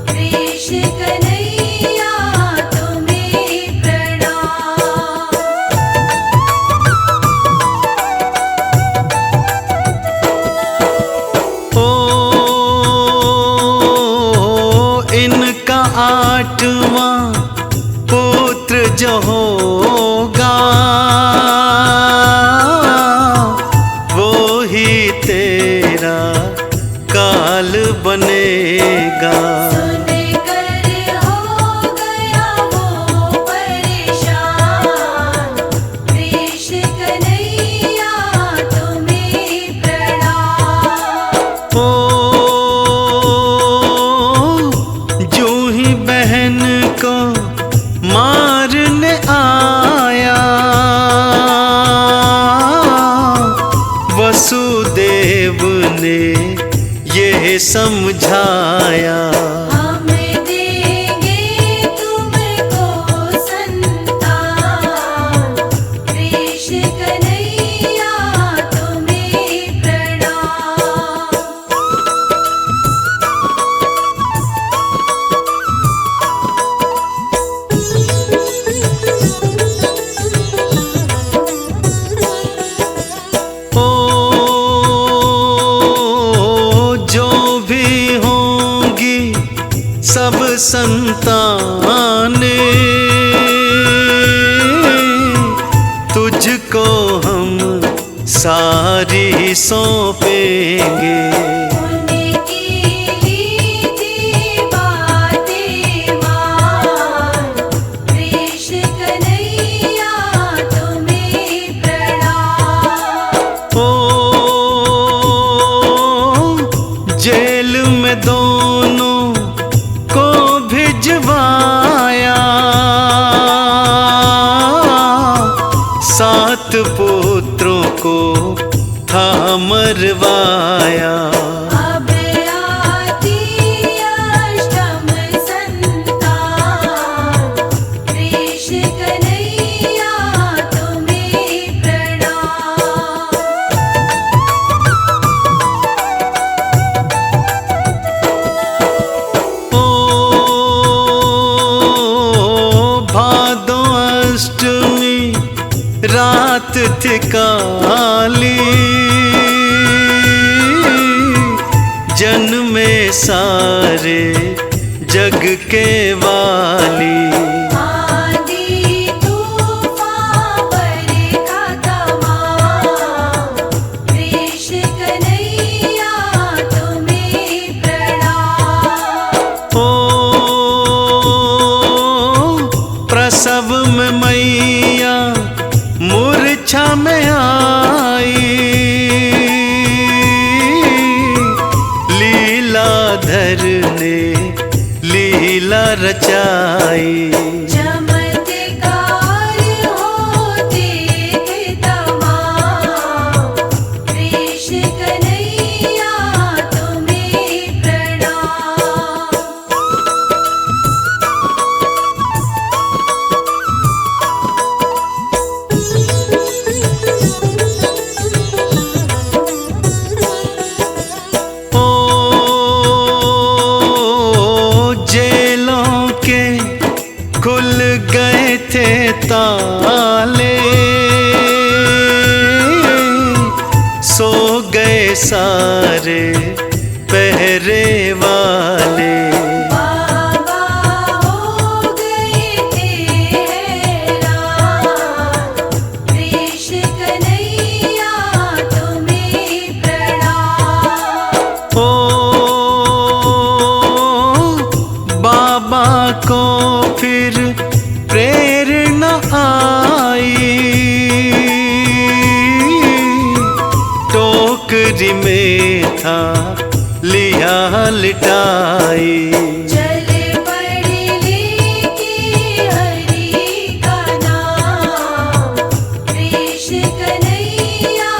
कृष्ण कन्हैया तुम्हें प्रणाम। ओ इनका 8वां पुत्र जो होगा, वो ही तेरा काल बनेगा। सुनकर हो गया वो परेशान, कृष्ण कन्हैया तुम्हें प्रणाम। ओ जो ही बहन को मारने आया, वसुदेव ने ये समझाया। हम देंगे तुमको संतान, कृष्ण कन्हैया तुम्हें प्रणाम। ओ जो भी होंगी सब संतानें, तुझको हम सारी सौंपेंगे। उनकी लीजिए बातें मान, कृष्ण कन्हैया तुम्हें प्रणाम। ओ जेल में दोनों को भिजवाया, 7 पुत्रों को था मरवाया। अब आती अष्टम संतान, कृष्ण कन्हैया तुम्हें प्रणाम। ओ भादो अष्टमी रात थी काली, जन्मे सारे जग के वाली। आंधी तूफान बरखा तमाम, कृष्ण कन्हैया तुम्हें प्रणाम। ओ प्रसव में मैया मूर्छा में आई, लीलाधर ने लीला रचाई। चमत्कार होते थे तमाम, कृष्ण कन्हैया तुम्हें प्रणाम। खुल गए थे ताले, सो गए सारे पहरे वाले। बाबा हो गए थे हैरान, कृष्ण कन्हैया तुम्हें प्रणाम। ओ चल पड़े लेके हरि का नाम, कृष्ण कन्हैया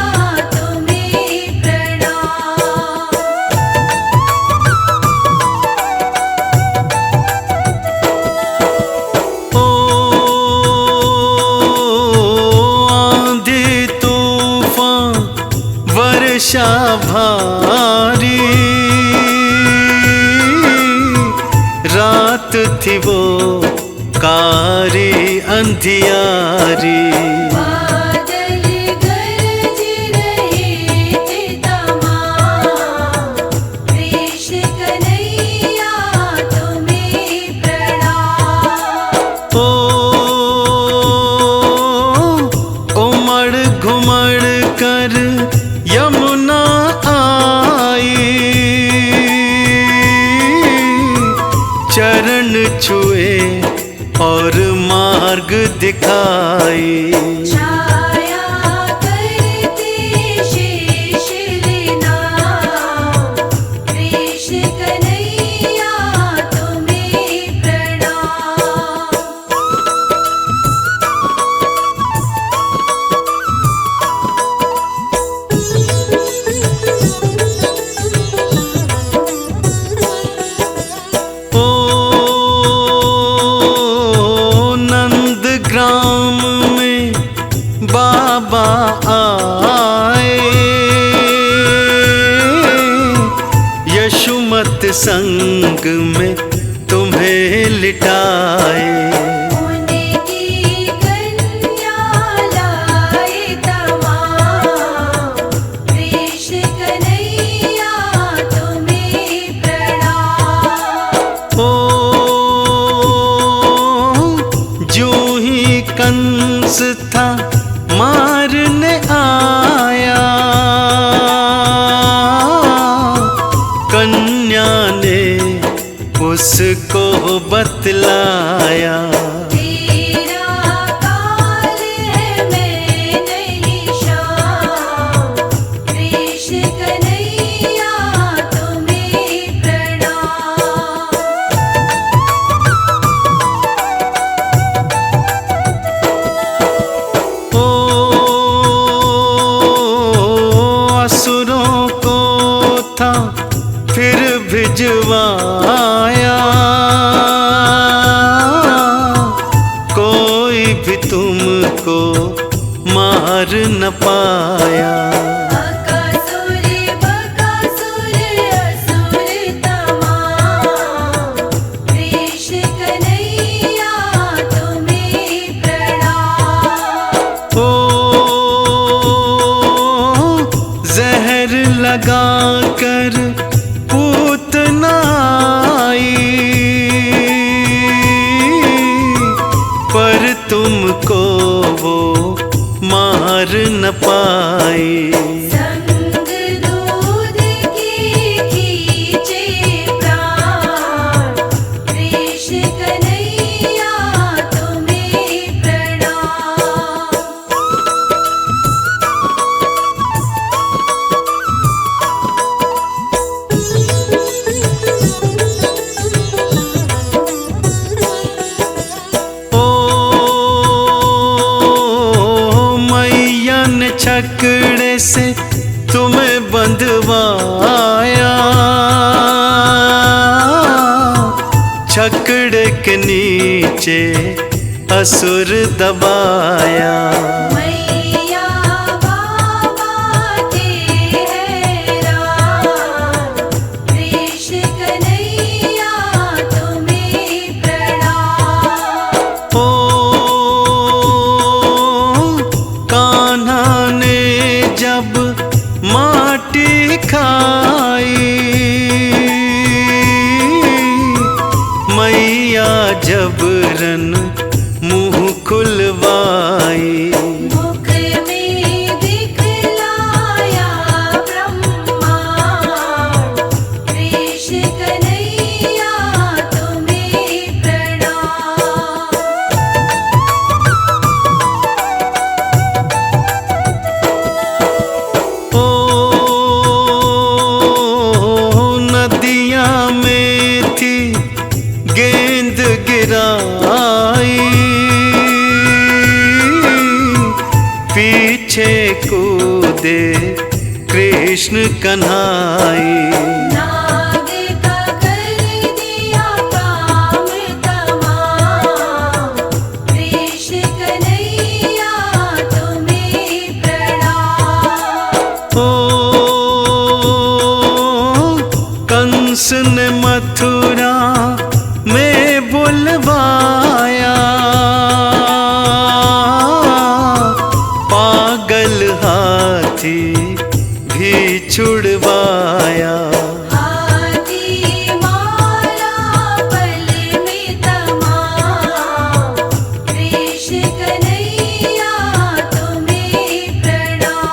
तुम्हें प्रणाम। ओ आंधी तूफान वर्षा भारी, रात थी वो कारी अंधियारी। बादल गरज रहे थे तमाम, कृष्ण कन्हैया तुम्हें प्रणाम। ओ उमड़ घुमड़ कर यमुना आई, चरण छुए और मार्ग दिखाई। छाया करते शेष लेना, कृष्ण कन्हैया तुम्हें प्रणाम। ओ नंद ग्राम में बाबा आए, यशुमत संग में तुम्हें लिटाए। उनकी कन्या लाए तमाम, कृष्ण कन्हैया तुम्हें प्रणाम। ओ जो ही कंस था मारने आया, कन्या ने उसको बतलाया। तेरा काल है मैं नहीं शाम, कृष्ण कन्हैया तुम्हें प्रणाम। ओ असुरों को था फिर भिजवाया, कोई भी तुमको मार न पाया। अकासुर बकासुर असुर तमाम, कृष्ण कन्हैया तुम्हें प्रणाम। ओ जहर लगा कर पूतना आई, पर तुमको वो मार न पाई। संग दूध की खींचे प्राण, कृष्ण कन्हैया तुम्हें प्रणाम। छकड़े से तुम्हें बंधवाया, छकड़े के नीचे असुर दबाया। मैया बाबा के हैरान, कृष्ण कन्हैया तुम्हें प्रणाम। ओ कान्हा ने जब माटी खाई, मैया जबरन मुंह खुलवाई। मुख में दिखलाया ब्रह्मांड, कृष्ण कन्हैया तुम्हें प्रणाम। ओ नदिया में थी पीछे कूदे कृष्ण कन्हाई। नाग का कर दिया काम तमाम, कृष्ण कन्हैया तुम्हें प्रणाम। ओ कंस ने मथुरा में बुलवाया, पागल हाथी भी छुड़वाया। हाथी मारा पल में तमाम, कृष्ण कन्हैया तुम्हें प्रणाम।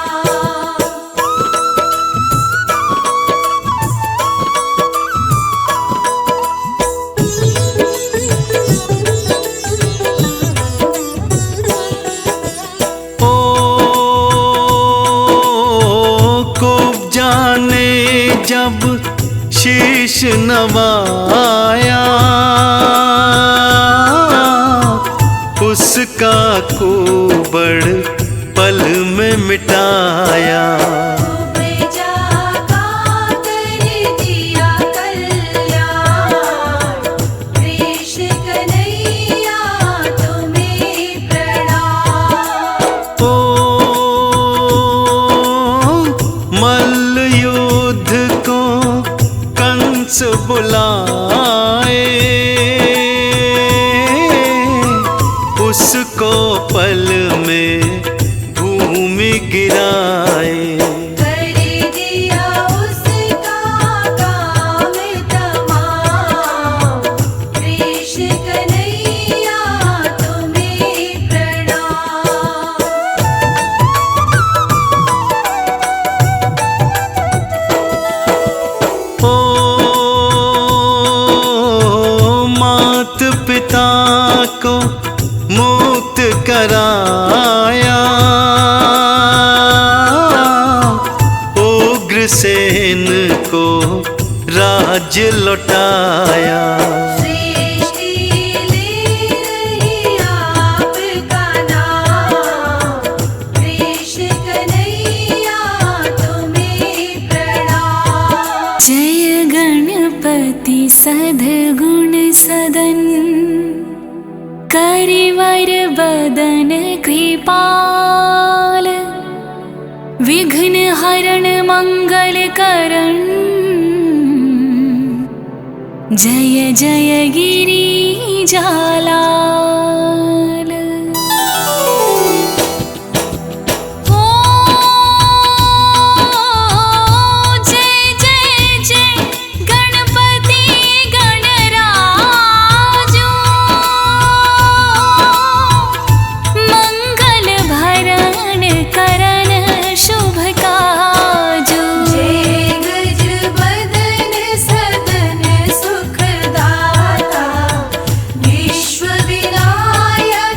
जब शीश नवाया, उसका कुबड़ पल में मिटाया। कृष्ण कन्हैया तुम्हें प्रणाम। ओ मल्ल युद्ध को कंस बुलाए, उसको पल में भूमि गिराए। कर दिया उसका काम तमाम, कृष्ण कन्हैया तुम्हें प्रणाम। ओ मात पिता को मुक्त कराया, उग्रसेन को राज लौटाया। सृष्टि ले रही आपका नाम, कृष्ण कन्हैया तुम्हें प्रणाम। जय गणपति सद्गुण सदन, करिवर बदन कृपाल, विघ्न हरण मंगल करण, जय जय गिरिजालाल। ओ जय जय जय गणपति गणराजो, मंगल भरण करण शुभ काजो। जय गज बदन सदन सुखदाता, विश्व विनायक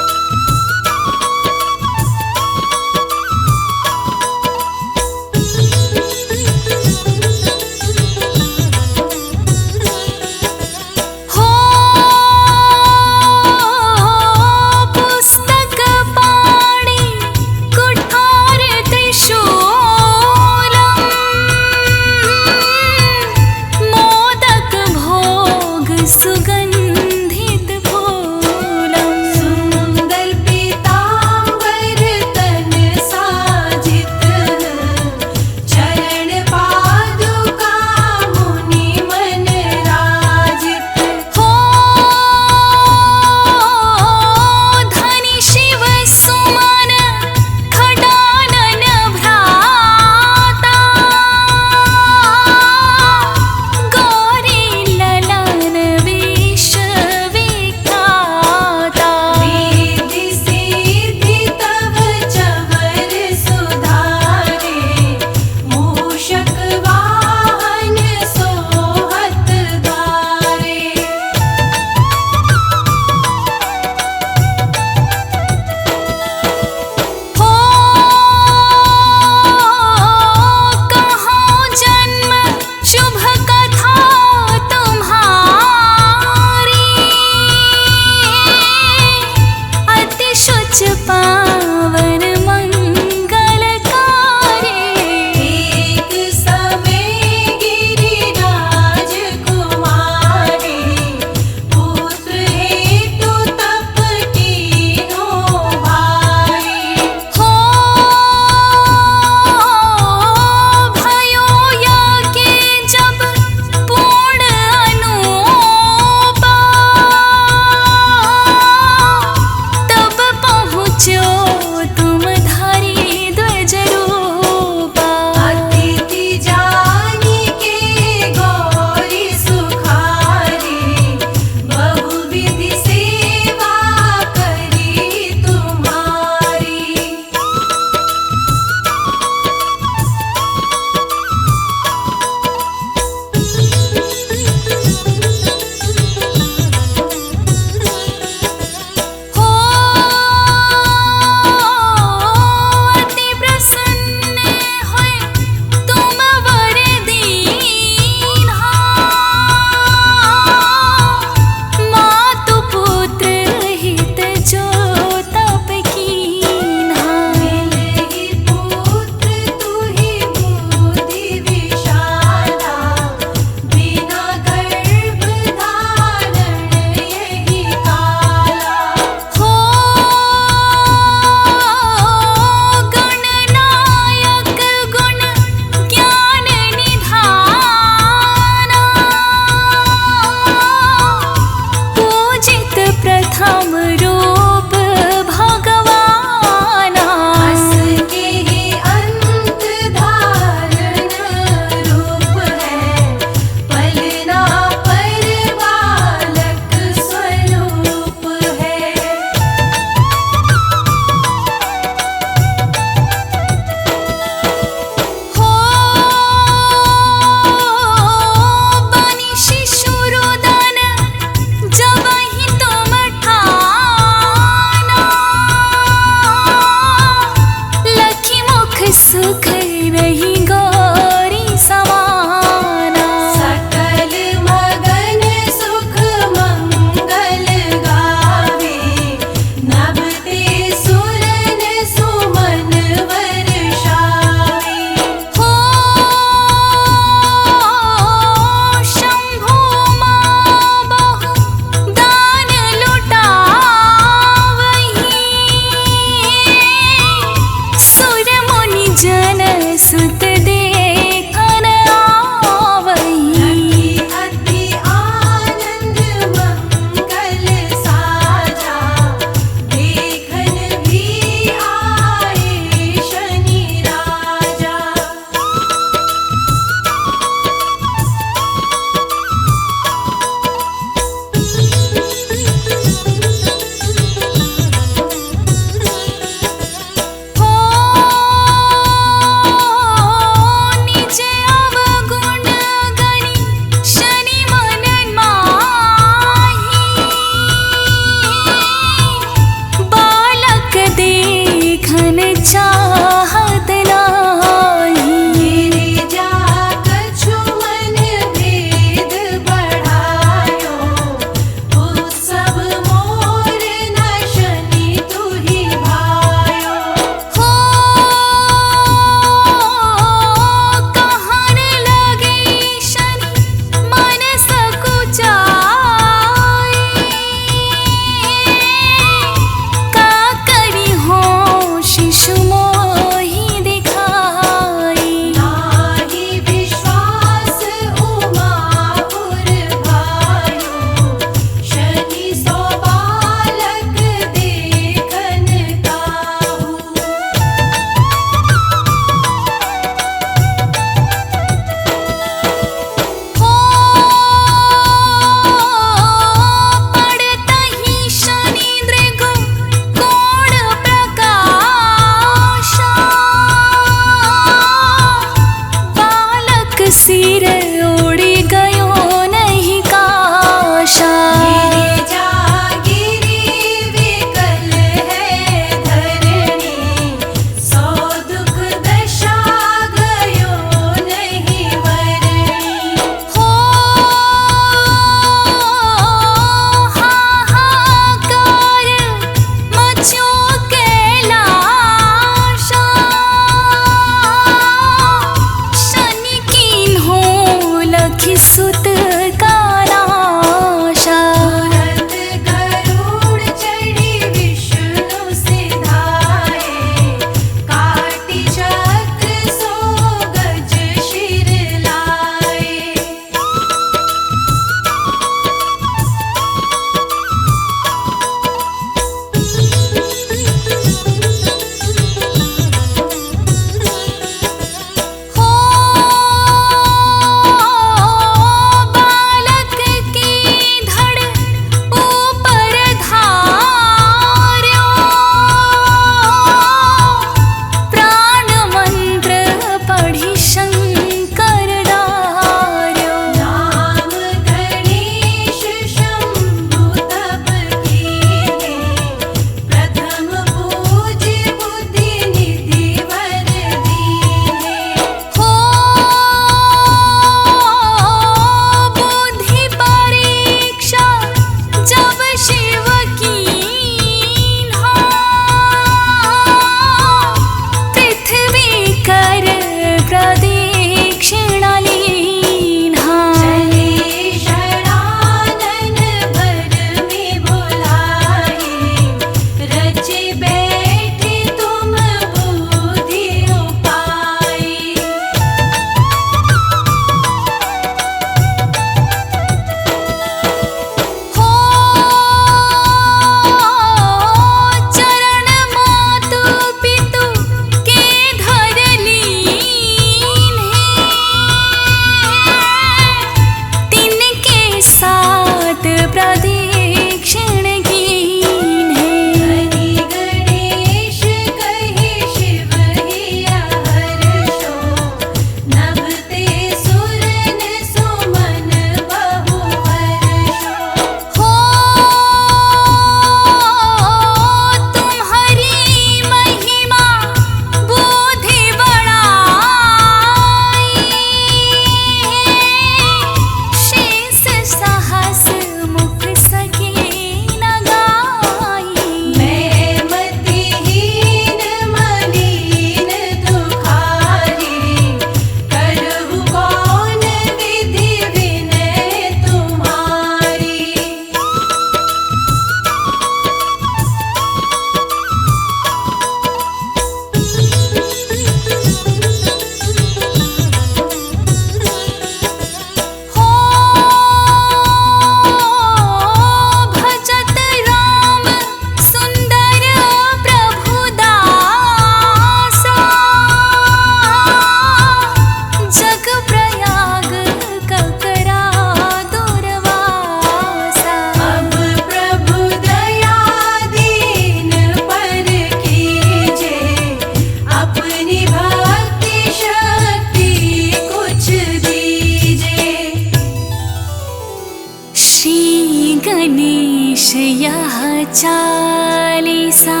चालीसा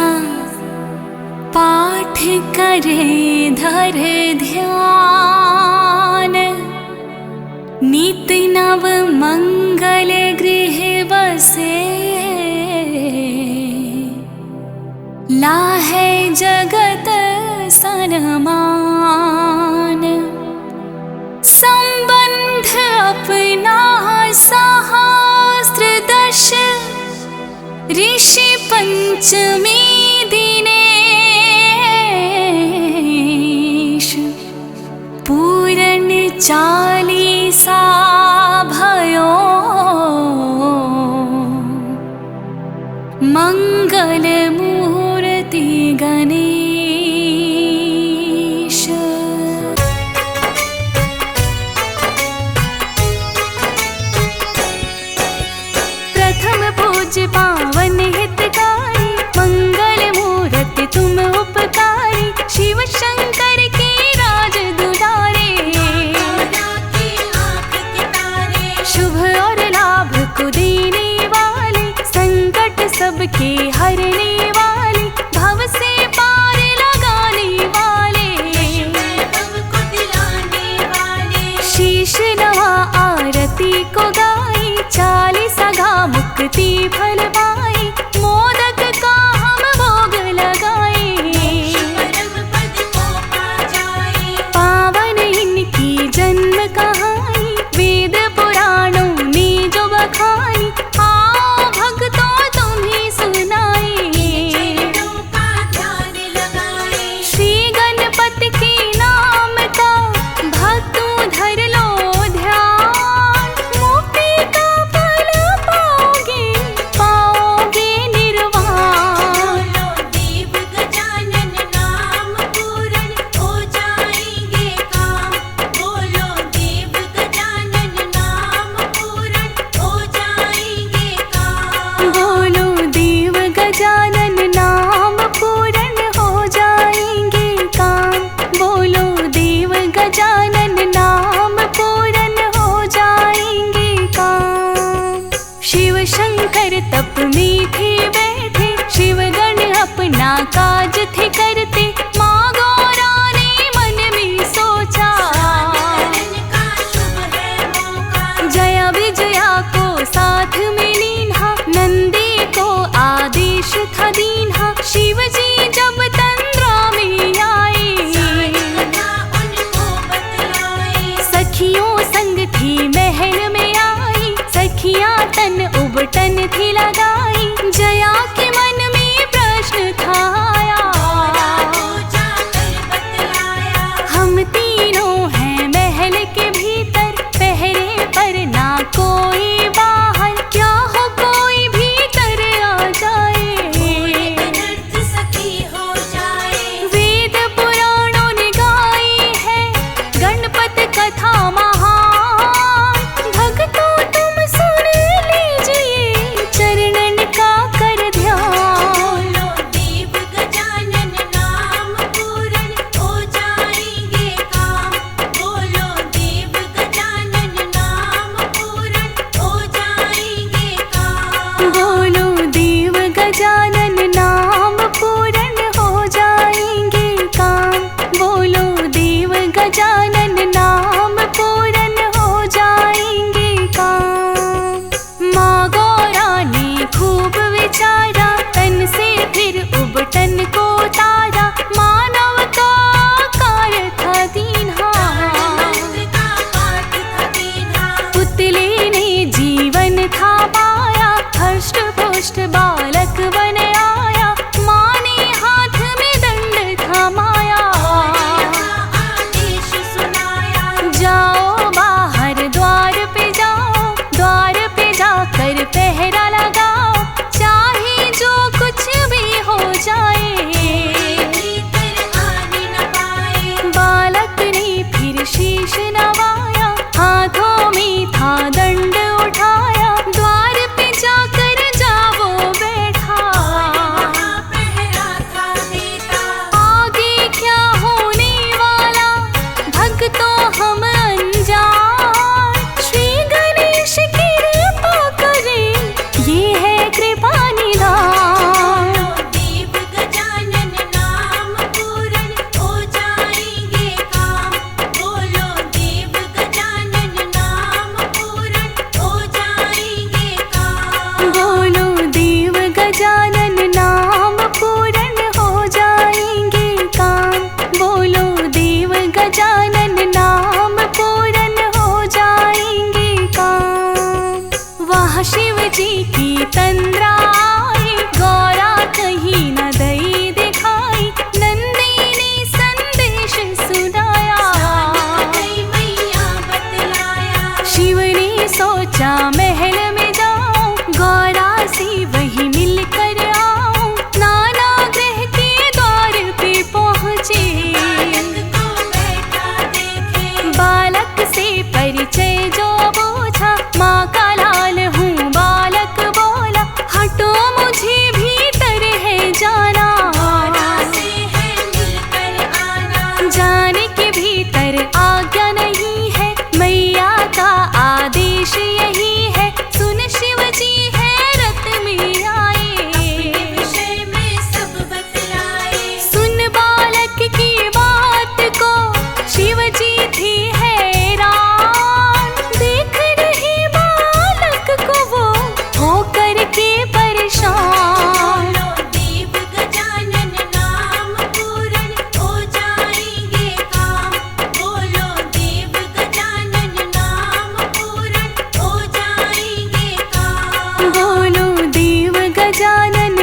पाठ करे धर ध्यान, नित नव मंगल गृह बसे, लाहे जगत सनमान। संबंध अपना सहस्त्र दश, ऋषि पंचमी दिनेश, पूरण चालीसा भयो, मंगल मूर्ति गणेश। प्रथम पूज्य पावन हितकारी, मंगल मूर्ति तुम उपकारी, शिव शंकर के राज दुलारे, शुभ और लाभ को देने वाले, संकट सबके हरने वाले, भव से पार लगाने वाले, शीश नवा आरती को गाई, चालीसा गा मुक्ति फल पाई, मोदक का हम भोग लगाए, पावन इनकी जन्म कहानी, वेद पुराणों ने जो बखानी, आओ भक्तों तुम्हें सुनाए। श्री गणपति के नाम का भक्तों धर लो ध्यान, मुक्ति का फल पाओगे, पाओगे निर्वाण। देव गजानन नाम पूरन हो जाएंगे काम, बोलो देव गजानन नाम पूरन हो जाएंगे काम। बोलो देव गजानन नाम पूरन हो जाएंगे काम, बोलो देव गजानन नाम पूरन हो जाएंगे काम। शिव शंकर तप में थे बैठे, शिव गण अपना काज थे करते, माँ गौरा ने मन में सोचा, का शुभ है मौका, जया विजया को साथ में लीन्हा, नंदी को आदेश था दीन्हा, शिव जी जब तंद्रा में आए, उनको बतलाए, सखियों संग थी महल में आई, सखियां तन उबटन थी लगाई, जया के मन में प्रश्न था आया, जाकर बतलाया, हम तीनों हैं महल के भीतर, पहरे पर ना कोई बाहर, क्या हो कोई भीतर आ जाए, अनर्थ सखी हो जाए। वेद पुराणों ने गाई है गणपत कथा महान, भक्तों तुम सुन लीजिए चरणन का कर ध्यान। बोलो देव गजानन नाम पूरन हो जाएंगे काम, बोलो देव गजानन नाम पूरन हो जाएंगे काम। बोलो देव गजानन नाम पूरन हो जाएंगे काम, बोलो देव गजानन नाम पूरन हो जाएंगे काम। माँ गौरा ने खूब विचारा, तन से फिर उबटन को तारा, मानव का कार्य था दीन्हा, मंत्र का पाठ था दीन्हा, पुतले ने जीवन था पाया, हष्ट पुष्ट बालक बन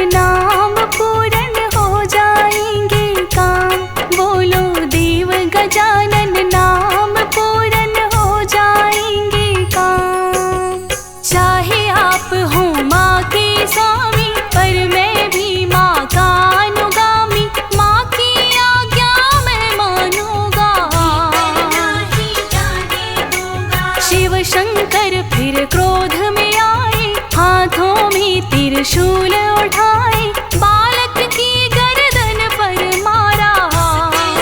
नाम पूर्ण हो जाएंगे काम। बोलो देव गजानन नाम पूर्ण हो जाएंगे काम। चाहे आप हो माँ के स्वामी, पर मैं भी माँ का अनुगामी। माँ की आज्ञा मैं मानूंगा, नहीं जाने दूंगा। शिव शंकर फिर क्रोध में आए, हाथों में त्रिशूल उठाए, बालक की गर्दन पर मारा।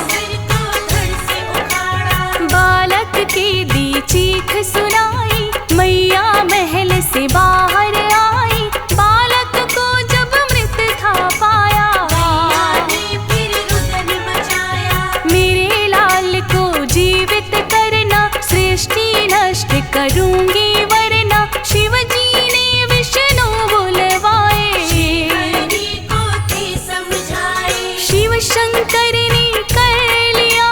सिर को धड़ से उखाड़ा। बालक की दी चीख सुनाई, मैया महल से बाहर आई। बालक को जब मृत था पाया, मैया ने फिर रुदन मचाया। मेरे लाल को जीवित करना, सृष्टि नष्ट करूंगी वरना। शिव जी ने विष्णु बुलवाए, हरि को थे समझाए। शिव शंकर ने कर लिया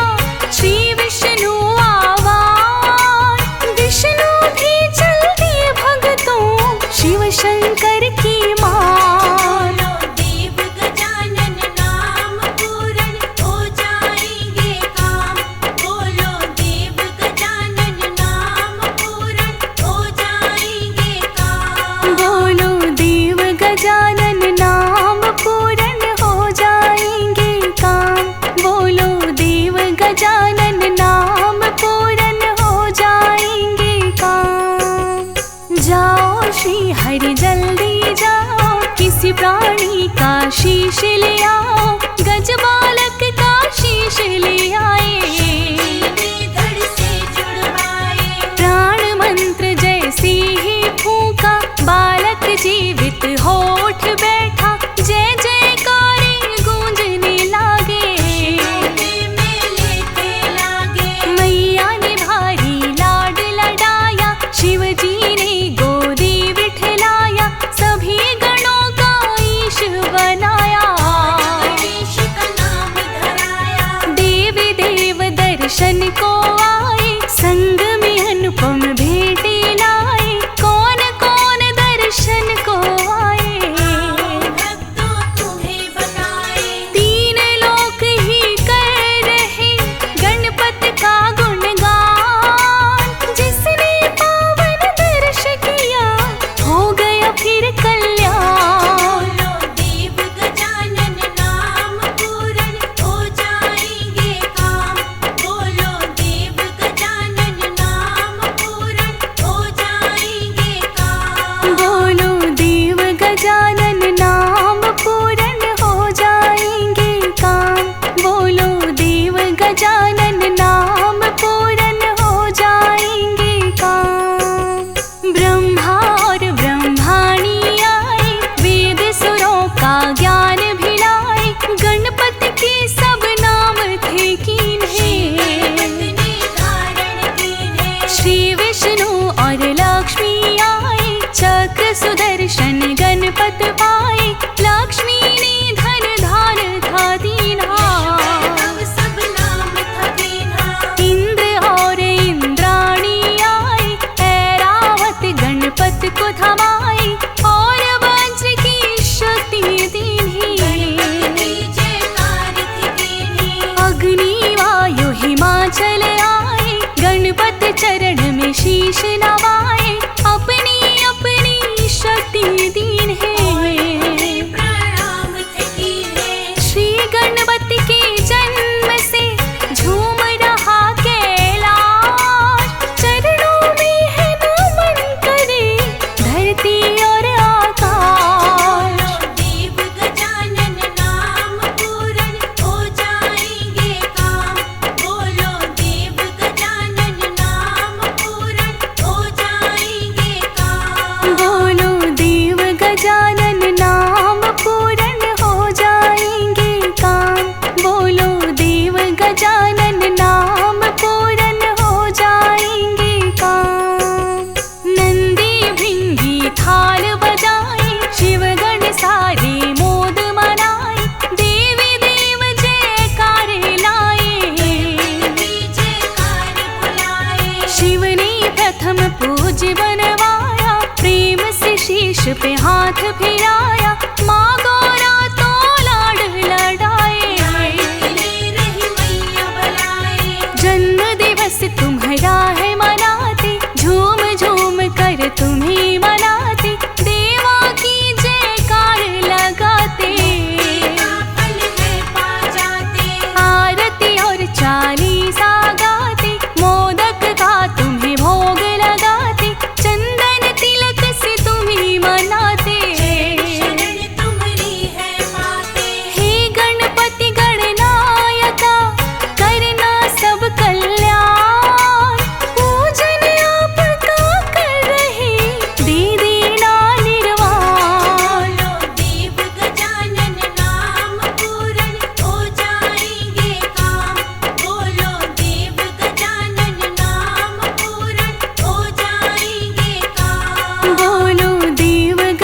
श्री विष्णु आवाज। विष्णु भी चल दिए भक्तों शिव शंकर की मान। बोलो देव गजानन नाम पूर्ण हो जाएंगे काम। बोलो देव गजानन नाम पूर्ण हो जाएंगे काम। बोलो देव गजानन नाम पूर्ण हो जाएंगे काम। बोलो देव गजानन नाम पूर्ण हो जाएंगे काम। जाओ श्री हरि जल्दी जाओ, किसी प्राणी का शीश ले आओ। गज बालक का शीश ले आए, ने धड़ से जुड़वाए। प्राण मंत्र जैसे ही फूंका, बालक जीवित हो उठ बैठा। जय जयकारे गूंजने लागे, मेले थे लागे। मैया ने भारी लाड लडाया। शिव जी ने गोदी बिठलाया, सभी गणों का ईश बनाया। गणेश का नाम धराया। देवी देव दर्शन को आए, संग में अनुपम भेंटे लाए। कौन कौन दर्शन को आए, भक्तों तुम्हें बताए। तीन लोक ही कर रहे गणपत का गुणगान। जिसने पावन दर्श किया, हो गया फिर कल्याण। बोलो देव गजानन नाम पूर्ण हो जाएंगे काम। बोलो देव गजानन नाम पूर्ण हो जाएंगे काम। बोलो देव गजानन नाम पूर्ण हो जाएंगे काम। बोलो देव गजानन नाम पूर्ण हो जाएंगे काम। ब्रह्मा और ब्रह्माणी आए, वेद सुरों का ज्ञान भिलाए। गणपति के सब नाम थे कीन्हे, पत्नी धारण कीन्हे। श्री विष्णु और लक्ष्मी आए, चक्र सुदर्शन गणपत पाए। लक्ष्मी ने धन धान था दीना, तब सब नाम था दीना। इंद्र और इंद्राणी आए, ऐरावत गणपत को थमाए। और वज्र की शक्ति दीन्ही, गणपति जयकार थी कीन्ही। अग्नि वायु हिमाचल आए, गणपत चरण में शीश नवाए। अपनी अपनी शक्ति दीन है, प्रणाम थे कीन्हे। श्री गणपति के जन्म से झूम रहा कैलाश। चरणों में है नमन करे धरती और आकाश। बोलो देव गजानन नाम पूर्ण हो जाएंगे काम। बोलो देव गजानन नाम पूर्ण हो जाएंगे काम। बोलो देव गजानन नाम पूर्ण हो जाएंगे काम। बोलो देव गजानन नाम पूर्ण हो जाएंगे काम। नंदी भृंगी थाल बजाए, शिवगण सारे मोद मनाए। देवी देव जयकार लाए, जयकार बुलाए। शिव ने प्रथम पूज बनवाया। प्रेम से शीश पे हाथ फिराया, माँ गौ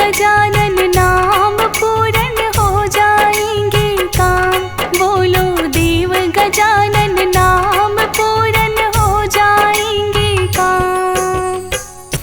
गजानन